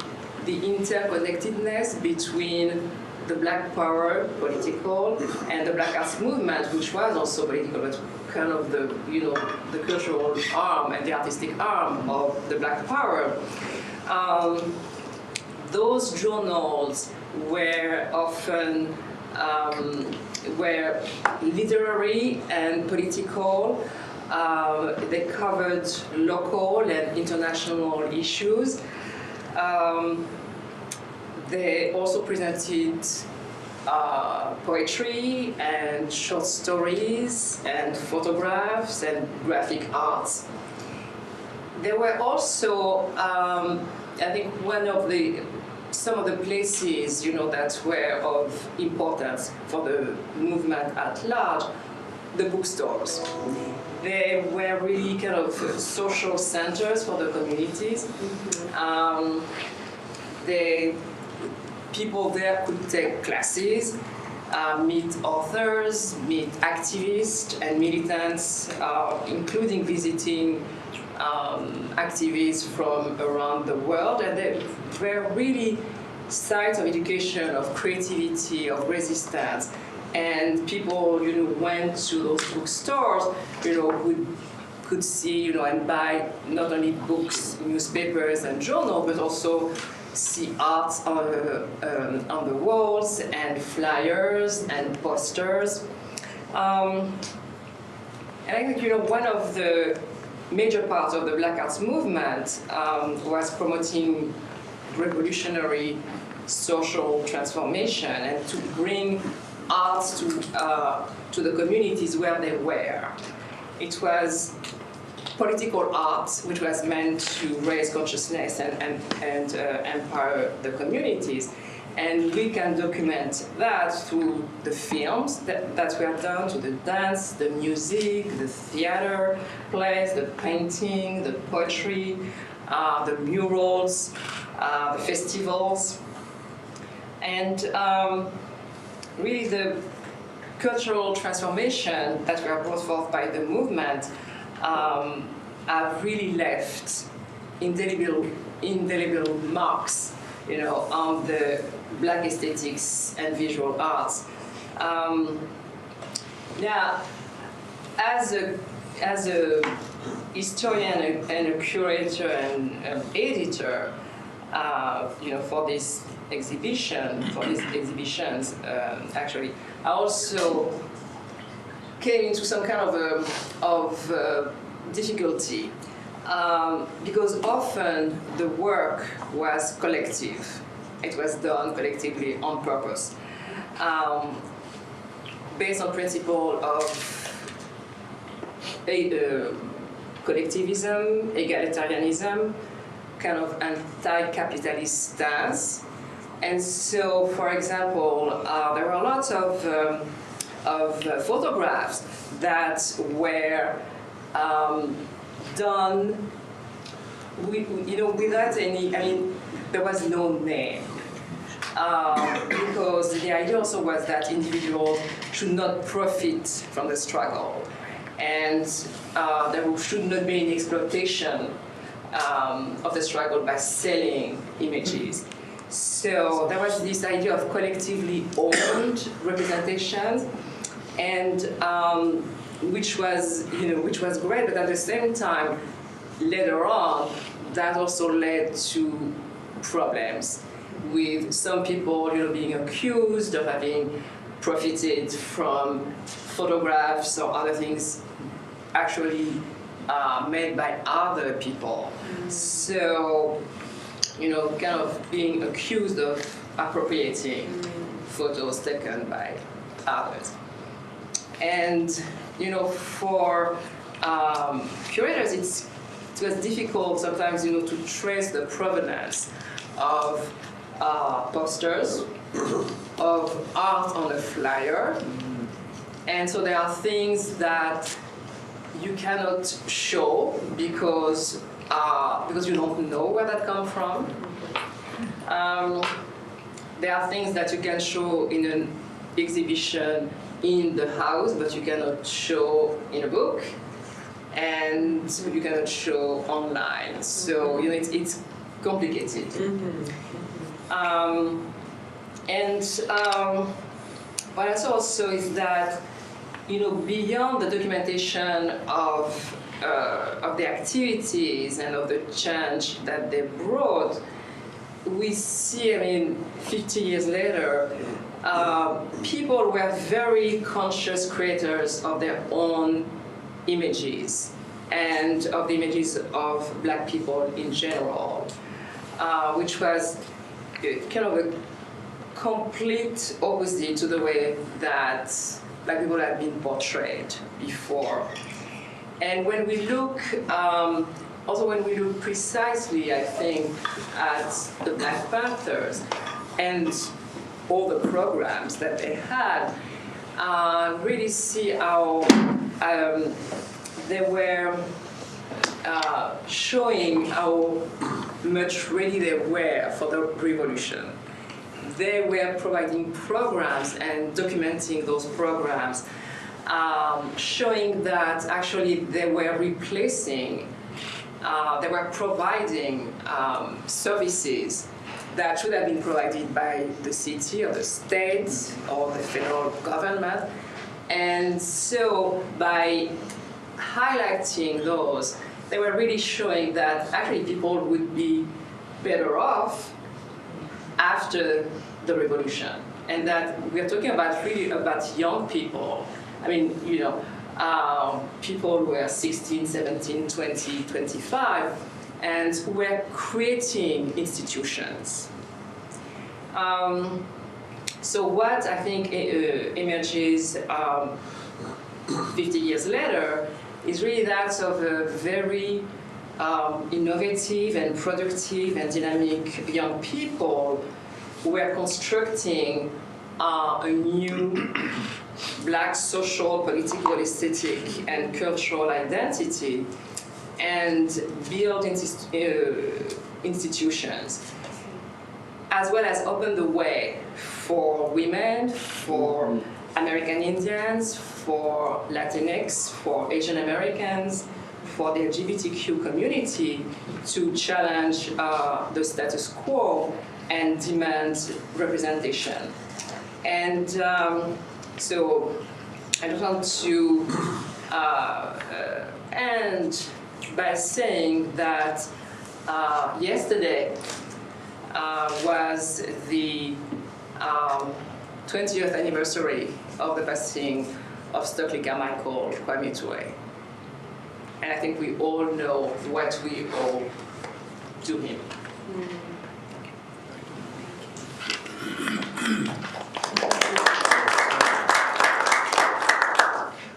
the interconnectedness between the Black Power political and the Black Arts movement, which was also political, but kind of the the cultural arm and the artistic arm of the Black Power. Those journals were often were literary and political. They covered local and international issues. they also presented poetry and short stories and photographs and graphic arts. There were also, I think, some of the places, that were of importance for the movement at large, the bookstores. They were really kind of social centers for the communities. People there could take classes, meet authors, meet activists and militants, including visiting activists from around the world, and they were really sites of education, of creativity, of resistance. And people, went to those bookstores, could see, and buy not only books, newspapers, and journals, but also see art on the walls and flyers and posters. And I think, one of the major parts of the Black Arts movement was promoting revolutionary social transformation and to bring arts to the communities where they were. It was political art, which was meant to raise consciousness and empower the communities. And we can document that through the films that were done, to the dance, the music, the theater plays, the painting, the poetry, the murals, the festivals. And really the cultural transformation that were brought forth by the movement have really left indelible marks, on the Black aesthetics and visual arts. Now, as a historian and a curator and editor, for these exhibitions, actually, I also came into some kind of difficulty because often the work was collective. It was done collectively on purpose, based on principle of collectivism, egalitarianism, kind of anti-capitalist stance. And so, for example, there are lots of photographs that were done, without any. There was no name, because the idea also was that individuals should not profit from the struggle, and there should not be any exploitation of the struggle by selling images. So there was this idea of collectively owned representations, and which was great, but at the same time, later on, that also led to problems with some people, being accused of having profited from photographs or other things actually made by other people. So, kind of being accused of appropriating photos taken by others. And, for curators, it was difficult sometimes, to trace the provenance of posters, of art on a flyer. And so there are things that you cannot show because you don't know where that comes from. There are things that you can show in an exhibition in the house, but you cannot show in a book, and you cannot show online. So it's complicated. What I saw also is that beyond the documentation of the activities and of the change that they brought, we see, 50 years later, people were very conscious creators of their own images and of the images of Black people in general, which was kind of a complete opposite to the way that Black people have been portrayed before. And when we look, also when we look precisely, I think, at the Black Panthers and all the programs that they had, really see how they were showing how much ready they were for the revolution. They were providing programs and documenting those programs, showing that actually they were replacing, they were providing services that should have been provided by the city or the state or the federal government. And so by highlighting those, they were really showing that actually people would be better off after the revolution. And that we're talking about really about young people. I mean, you know, people who were 16, 17, 20, 25, and who were creating institutions. So what I think emerges 50 years later is really that of a very innovative and productive and dynamic young people who were constructing a new Black social, political, aesthetic, and cultural identity and build institutions, as well as open the way for women, for American Indians, for Latinx, for Asian Americans, for the LGBTQ community to challenge the status quo and demand representation. And so I just want to end by saying that yesterday was the 20th anniversary of the passing of Stokely Carmichael Kwame Ture. And I think we all know what we owe to him.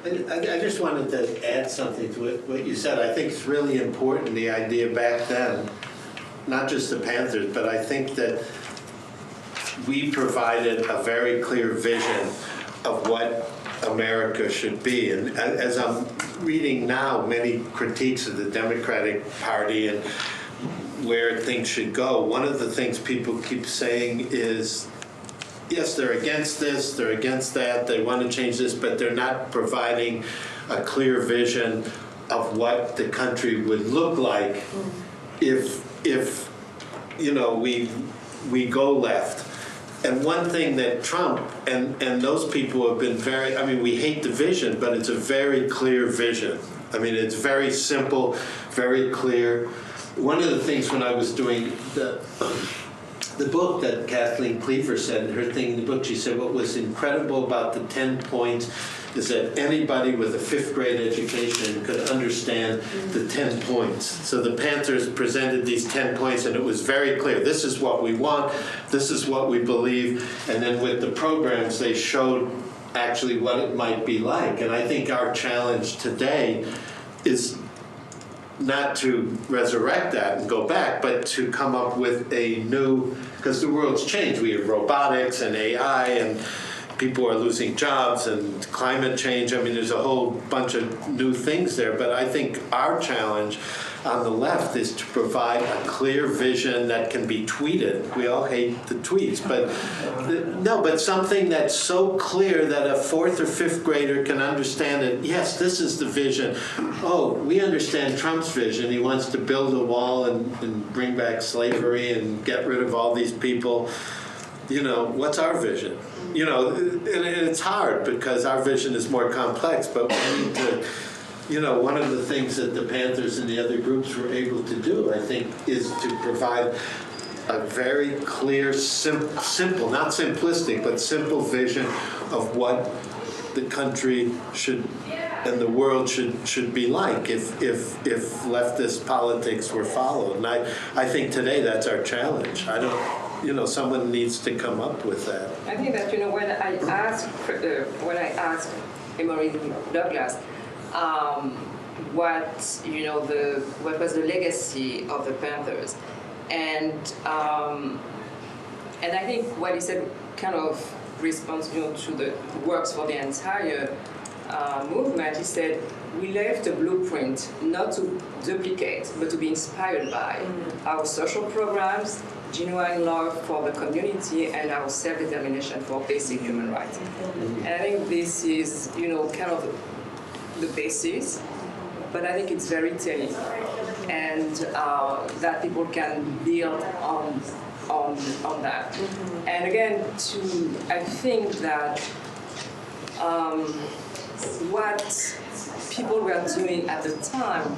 I just wanted to add something to what you said. I think it's really important, the idea back then, not just the Panthers, but I think that we provided a very clear vision of what America should be. And as I'm reading now many critiques of the Democratic Party and where things should go, one of the things people keep saying is, yes, they're against this, they're against that, they want to change this, but they're not providing a clear vision of what the country would look like if you know, we go left. And one thing that Trump and those people have been very, I mean, we hate the vision, but it's a very clear vision. I mean, it's very simple, very clear. One of the things when I was doing the book that Kathleen Cleaver said, in her thing in the book, she said what was incredible about the 10 points is that anybody with a 5th grade education could understand the 10 points. So the Panthers presented these 10 points and it was very clear. This is what we want, this is what we believe, and then with the programs they showed actually what it might be like. And I think our challenge today is not to resurrect that and go back, but to come up with a new, because the world's changed. We have robotics and AI and people are losing jobs and climate change. I mean, there's a whole bunch of new things there. But I think our challenge on the left is to provide a clear vision that can be tweeted. We all hate the tweets, but no, but something that's so clear that a 4th or 5th grader can understand it. Yes, this is the vision. Oh, we understand Trump's vision. He wants to build a wall and bring back slavery and get rid of all these people. You know, what's our vision? You know, and it's hard because our vision is more complex, but we need to, you know, one of the things that the Panthers and the other groups were able to do, I think, is to provide a very clear, simple, not simplistic, but simple vision of what the country should and the world should be like if leftist politics were followed. And I think today that's our challenge. I don't someone needs to come up with that. I think that when I asked Emory Douglas what was the legacy of the Panthers, and I think what he said kind of responds to the works for the entire movement. He said, we left a blueprint not to duplicate, but to be inspired by our social programs, genuine love for the community, and our self-determination for basic human rights. And I think this is, kind of the basis, but I think it's very telling, and that people can build on that. And again, I think that what people were doing at the time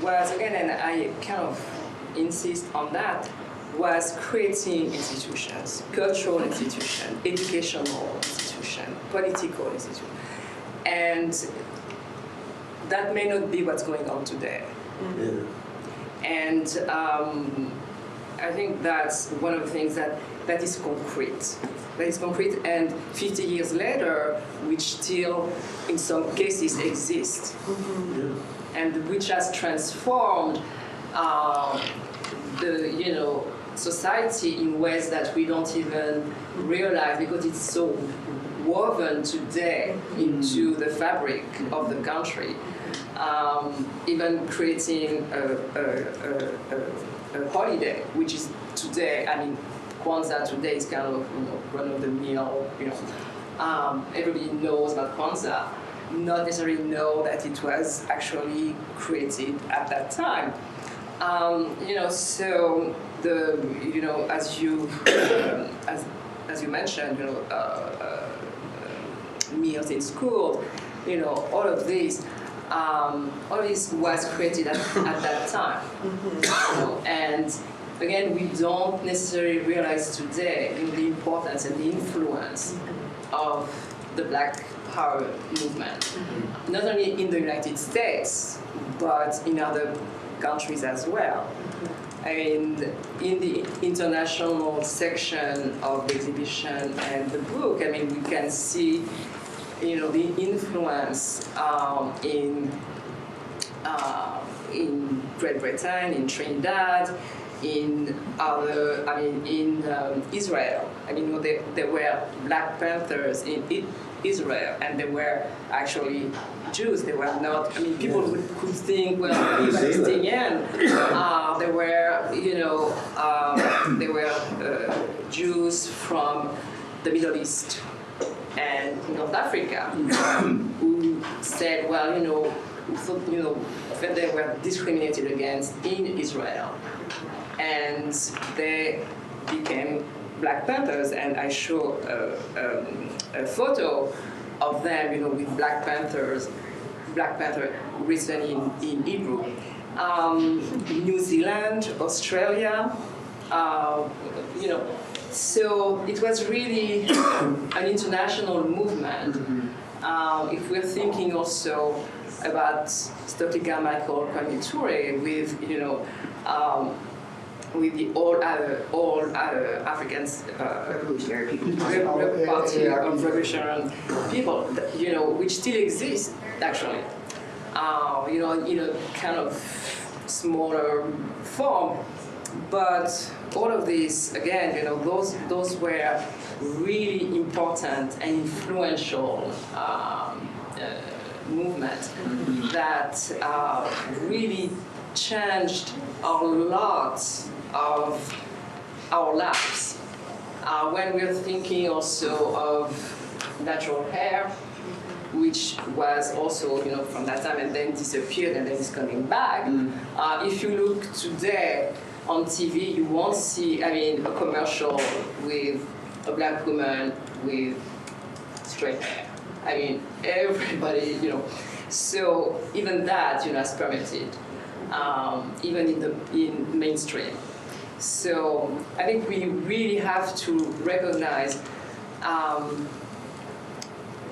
was, again, and I kind of insist on that, was creating institutions, cultural institutions, educational institutions, political institutions. And that may not be what's going on today. And I think that's one of the things that is concrete. That is concrete, and 50 years later, which still, in some cases, exists, and which has transformed the society in ways that we don't even realize, because it's so woven today into the fabric of the country. Even creating a holiday, which is today, Kwanzaa today is kind of run-of-the-mill, everybody knows about Kwanzaa, not necessarily know that it was actually created at that time. So as you mentioned, meals in school, all of this was created at that time. And again, we don't necessarily realize today the importance and the influence of the Black Power movement, not only in the United States, but in other countries as well. And in the international section of the exhibition and the book, we can see, the influence in Great Britain, in Trinidad, in Israel. There were Black Panthers in Israel, and they were actually Jews. They were not. People could think, well, Palestinian. They were Jews from the Middle East and North Africa, who said, well, that they were discriminated against in Israel, and they became Black Panthers. And I show a photo of them, with Black Panther written in Hebrew. New Zealand, Australia, so it was really an international movement. If we're thinking also about Stokely Carmichael, Kwame Ture, with the all Africans Revolutionary People Party of Revolutionary People, which still exists actually, in a kind of smaller form, but all of this again, those were really important and influential movement that really changed a lot of our lives. When we're thinking also of natural hair, which was also, from that time and then disappeared and then is coming back. If you look today on TV, you won't see, a commercial with a Black woman with straight hair. Everybody, So even that, is permitted, even in mainstream. So I think we really have to recognize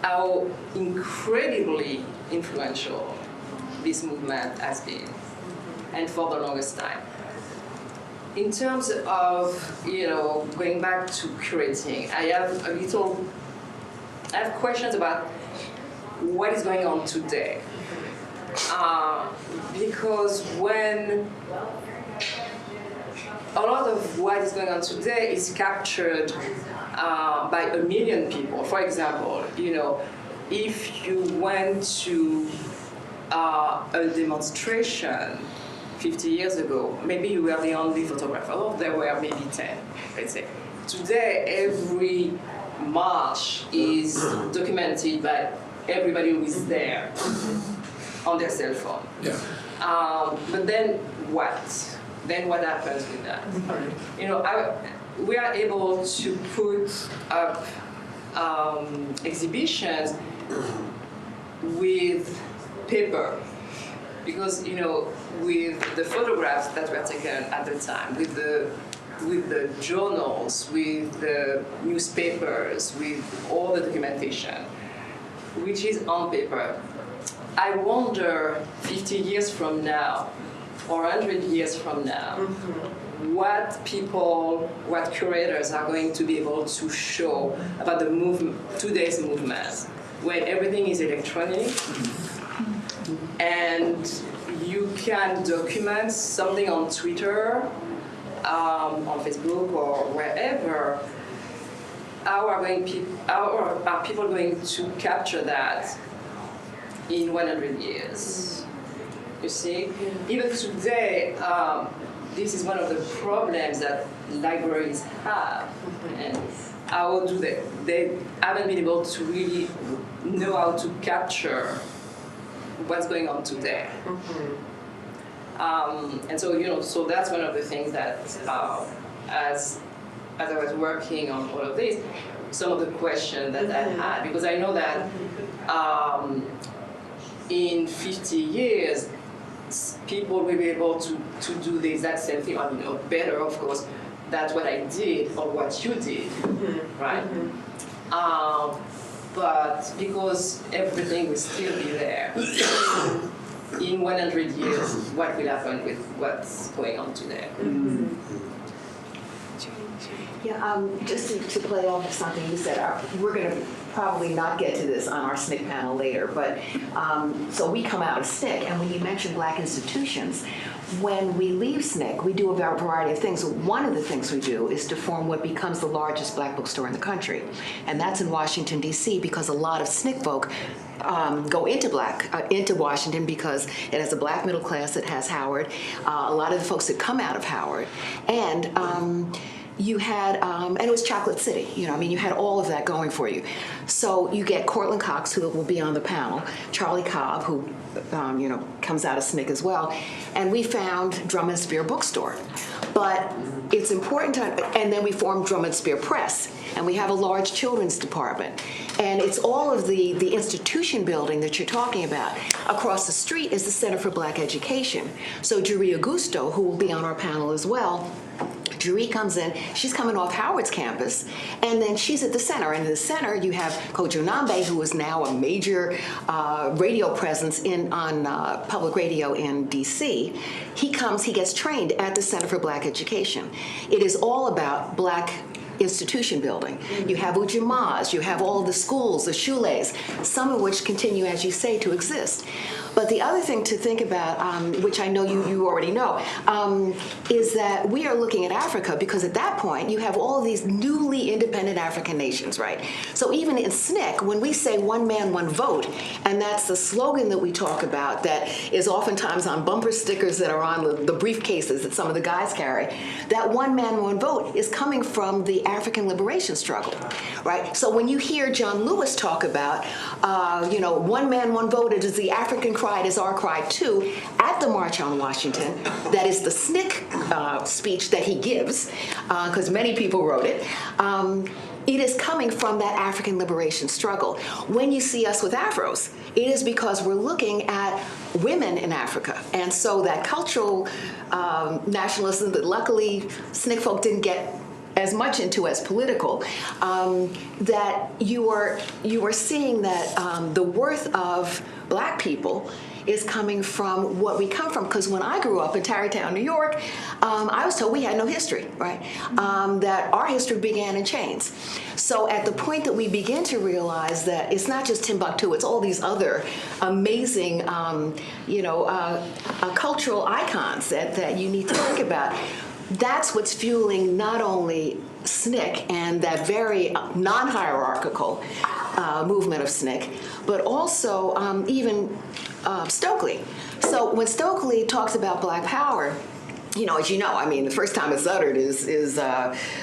how incredibly influential this movement has been, and for the longest time. in terms of, going back to curating, I have questions about what is going on today. Because when a lot of what is going on today is captured by a million people. For example, if you went to a demonstration 50 years ago, maybe you were the only photographer, or there were maybe 10, let's say. Today, every march is documented by everybody who is there on their cell phone. Yeah. But then what? Then what happens with that? We are able to put up exhibitions with paper, because with the photographs that were taken at the time, with the journals, with the newspapers, with all the documentation, which is on paper. I wonder 50 years from now, or 100 years from now, what curators are going to be able to show about the today's movement, when everything is electronic, and you can document something on Twitter, on Facebook, or wherever. How are people going to capture that in 100 years? You see, even today, this is one of the problems that libraries have. And how do they haven't been able to really know how to capture what's going on today. And so, so that's one of the things that, as I was working on all of this, some of the questions that I had, because I know that in 50 years, people will be able to do the exact same thing, or better, of course, that's what I did or what you did, right? But because everything will still be there, in 100 years, what will happen with what's going on today? Yeah, just to play off of something you said, we're going to probably not get to this on our SNCC panel later, but so we come out of SNCC, and when you mention Black institutions, when we leave SNCC, we do a variety of things. One of the things we do is to form what becomes the largest Black bookstore in the country, and that's in Washington, D.C., because a lot of SNCC folk go into Washington because it has a Black middle class, it has Howard, a lot of the folks that come out of Howard, and you had, and it was Chocolate City, you had all of that going for you. So you get Cortland Cox, who will be on the panel, Charlie Cobb, who, comes out of SNCC as well, and we found Drum and Spear Bookstore. But it's important to, and then we formed Drum and Spear Press, and we have a large children's department. And it's all of the institution building that you're talking about. Across the street is the Center for Black Education. So Jerry Augusto, who will be on our panel as well, Jerry comes in, she's coming off Howard's campus, and then she's at the center. And in the center, you have Kojo Nambe, who is now a major radio presence on public radio in DC. He gets trained at the Center for Black Education. It is all about Black institution building. You have Ujimaz, you have all of the schools, the shulés, some of which continue, as you say, to exist. But the other thing to think about, which I know you already know, is that we are looking at Africa, because at that point you have all of these newly independent African nations, right? So even in SNCC, when we say one man, one vote, and that's the slogan that we talk about that is oftentimes on bumper stickers that are on the briefcases that some of the guys carry, that one man, one vote is coming from the African liberation struggle, right? So when you hear John Lewis talk about, one man, one vote, it is the African cry, it is our cry too, at the March on Washington, that is the SNCC speech that he gives, because many people wrote it. It is coming from that African liberation struggle. When you see us with afros, it is because we're looking at women in Africa. And so that cultural nationalism that luckily SNCC folk didn't get as much into as political, that you are seeing that the worth of Black people is coming from what we come from. Because when I grew up in Tarrytown, New York, I was told we had no history, right? That our history began in chains. So at the point that we begin to realize that it's not just Timbuktu, it's all these other amazing, cultural icons that you need to think about. That's what's fueling not only SNCC and that very non-hierarchical movement of SNCC, but also even Stokely. So when Stokely talks about Black Power, as you know, I mean, the first time it's uttered is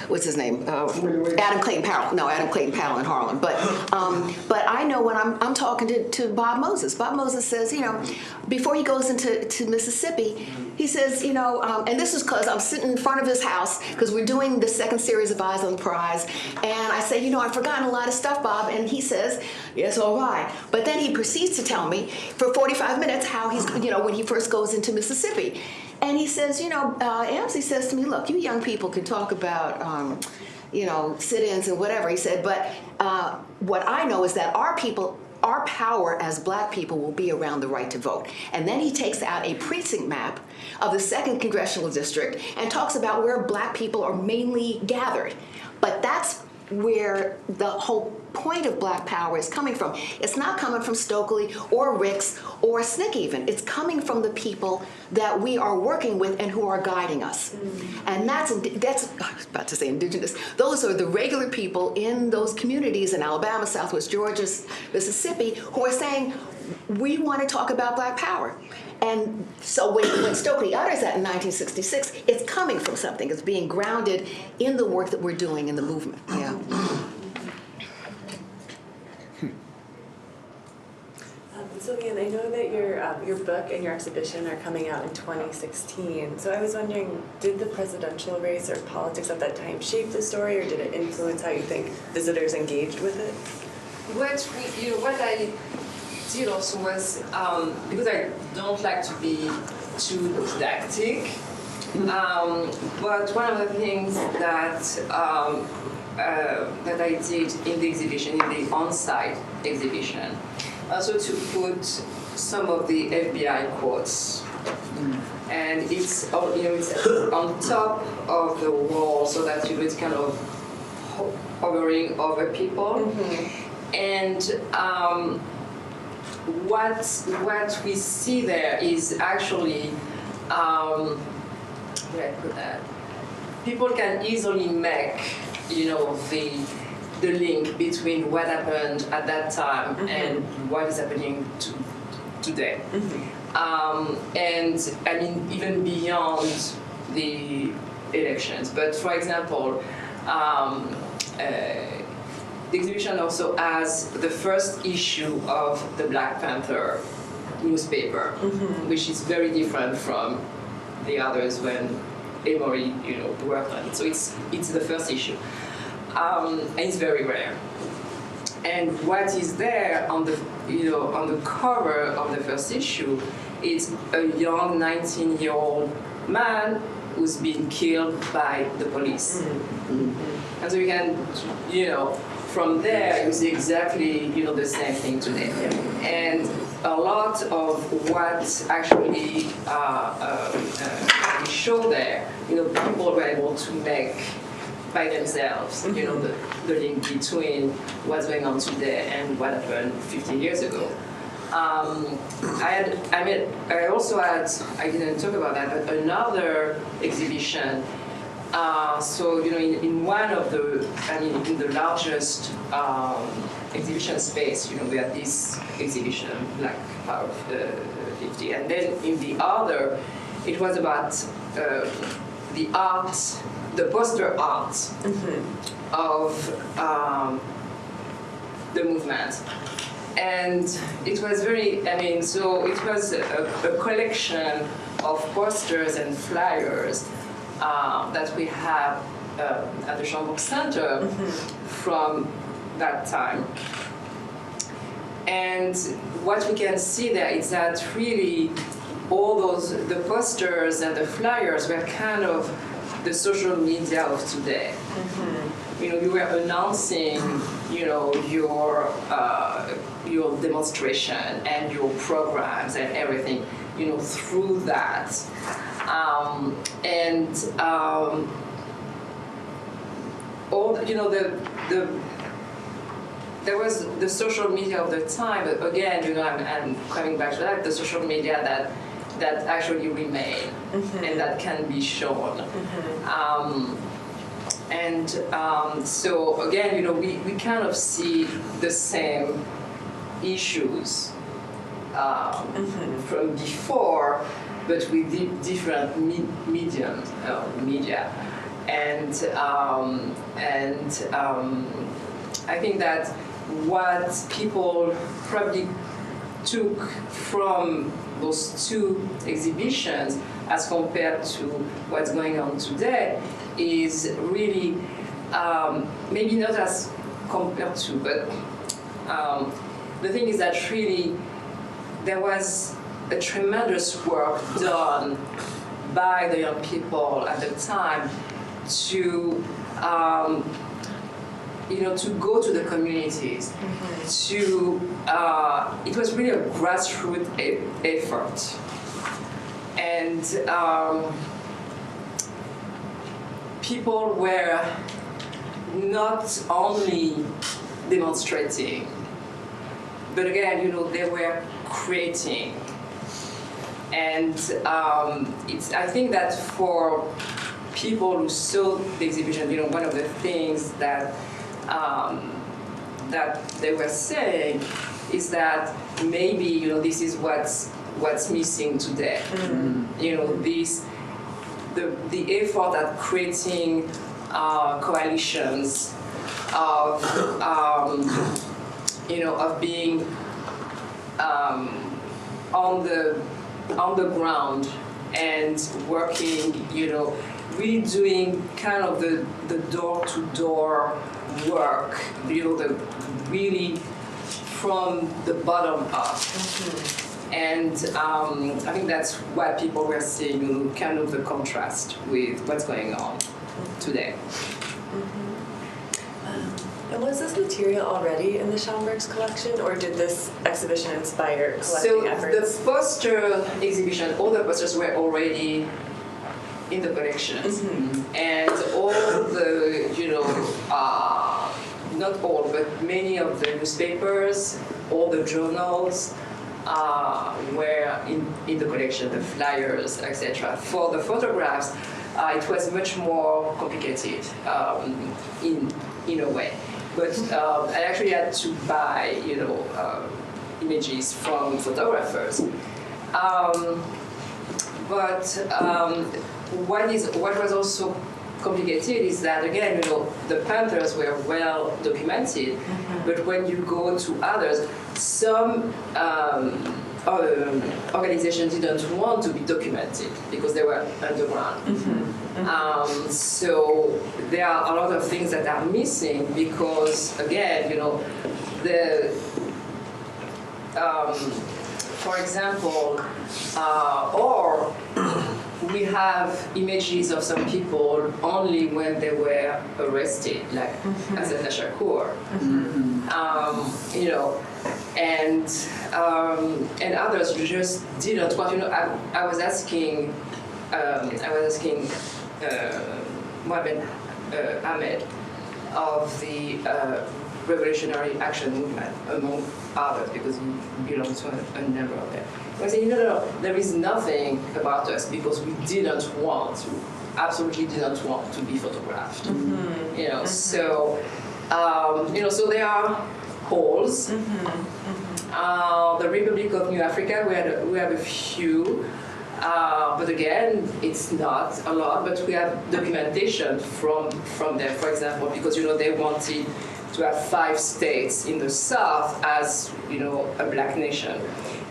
what's his name? Adam Clayton Powell. No, Adam Clayton Powell in Harlem. But I know when I'm talking to Bob Moses. Bob Moses says, before he goes into Mississippi, he says, and this is because I'm sitting in front of his house because we're doing the second series of Eyes on the Prize, and I say, I've forgotten a lot of stuff, Bob, and he says, yes, all right. But then he proceeds to tell me for 45 minutes how he's, when he first goes into Mississippi. And he says, Amsey says to me, look, you young people can talk about, sit-ins and whatever. He said, but what I know is that our power as Black people will be around the right to vote. And then he takes out a precinct map of the 2nd Congressional District and talks about where Black people are mainly gathered. But that's where the whole point of Black Power is coming from. It's not coming from Stokely or Ricks or SNCC even. It's coming from the people that we are working with and who are guiding us. And that's I was about to say indigenous. Those are the regular people in those communities in Alabama, Southwest Georgia, Mississippi, who are saying, we want to talk about Black Power. And so when Stokely utters that in 1966, it's coming from something. It's being grounded in the work that we're doing in the movement. Yeah. Sylviane, I know that your book and your exhibition are coming out in 2016. So I was wondering, did the presidential race or politics at that time shape the story, or did it influence how you think visitors engaged with it? What I did also was, because I don't like to be too didactic, but one of the things that that I did in the exhibition, in the on-site exhibition, also to put some of the FBI quotes, and it's it's on top of the wall, so that it's kind of hovering over people, and what we see there is actually where I put that. People can easily make the link between what happened at that time and what is happening today. And I mean, even beyond the elections. But for example, the exhibition also has the first issue of the Black Panther newspaper, which is very different from the others when Emory, worked on it. So it's the first issue. And it's very rare. And what is there on the cover of the first issue is a young 19-year-old man who's been killed by the police. And so you can, from there you see exactly, the same thing today. And a lot of what actually we show there, people were able to make by themselves, the link between what's going on today and what happened 15 years ago. I also had, I didn't talk about that, but another exhibition. So, in one of the, in the largest exhibition space, we had this exhibition, Black Power 50. And then in the other, it was about the art, the poster art of the movement. And it was very, so it was a collection of posters and flyers that we have at the Schomburg Center from that time. And what we can see there is that really all the posters and the flyers were kind of the social media of today. you were announcing, your demonstration and your programs and everything, through that. All, there was the social media of the time, but again, I'm coming back to that, the social media that actually remain and that can be shown. So again, we kind of see the same issues from before, but with different media. And I think that what people probably took from those two exhibitions as compared to what's going on today is really, maybe not as compared to, but the thing is that really there was a tremendous work done by the young people at the time to to go to the communities, it was really a grassroots effort. And people were not only demonstrating, but again, they were creating. And I think that for people who saw the exhibition, one of the things that they were saying is that maybe this is what's missing today. The effort at creating coalitions of being on the ground and working, really doing kind of the door-to-door work, really from the bottom up. And I think that's what people were seeing, kind of the contrast with what's going on today. And was this material already in the Schomburg's collection, or did this exhibition inspire collecting efforts? The poster exhibition, all the posters were already in the collections, and all the, not all, but many of the newspapers, all the journals were in the collection, the flyers, etc. For the photographs, it was much more complicated in a way. But I actually had to buy, images from photographers. What was also complicated is that, again, the Panthers were well documented, but when you go to others, some organizations didn't want to be documented because they were underground. So there are a lot of things that are missing because, again, for example, or we have images of some people only when they were arrested, like Hassan Shakur, and others just didn't want. I was asking Mohamed Ahmed of the Revolutionary Action Movement, among others, because he belongs to a number of them. I said, no, there is nothing about us because we absolutely didn't want to be photographed. So, so there are holes. The Republic of New Africa, we have a few, but again, it's not a lot, but we have documentation from them, for example, because, they wanted to have 5 states in the South as, a black nation.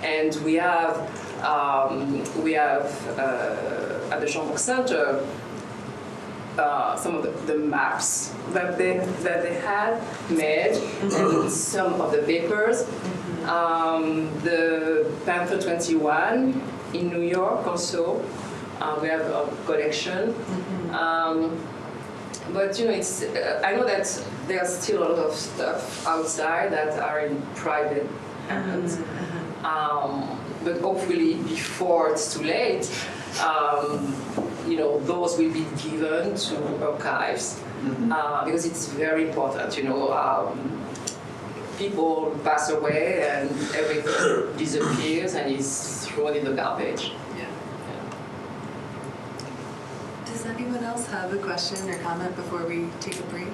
And we have at the Schomburg Center some of the maps that they had made, and some of the papers. The Panther 21 in New York also, we have a collection. But it's I know that there's still a lot of stuff outside that are in private hands. But hopefully before it's too late, those will be given to archives because it's very important. People pass away and everything disappears and is thrown in the garbage. Does anyone else have a question or comment before we take a break?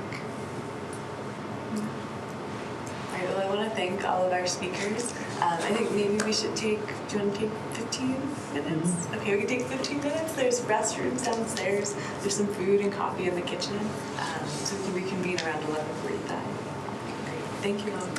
I want to thank all of our speakers. I think maybe we should do you want to take 15 minutes? Okay, we can take 15 minutes. There's restrooms downstairs. There's some food and coffee in the kitchen. So we can reconvene around 11:45. Great. Thank you all.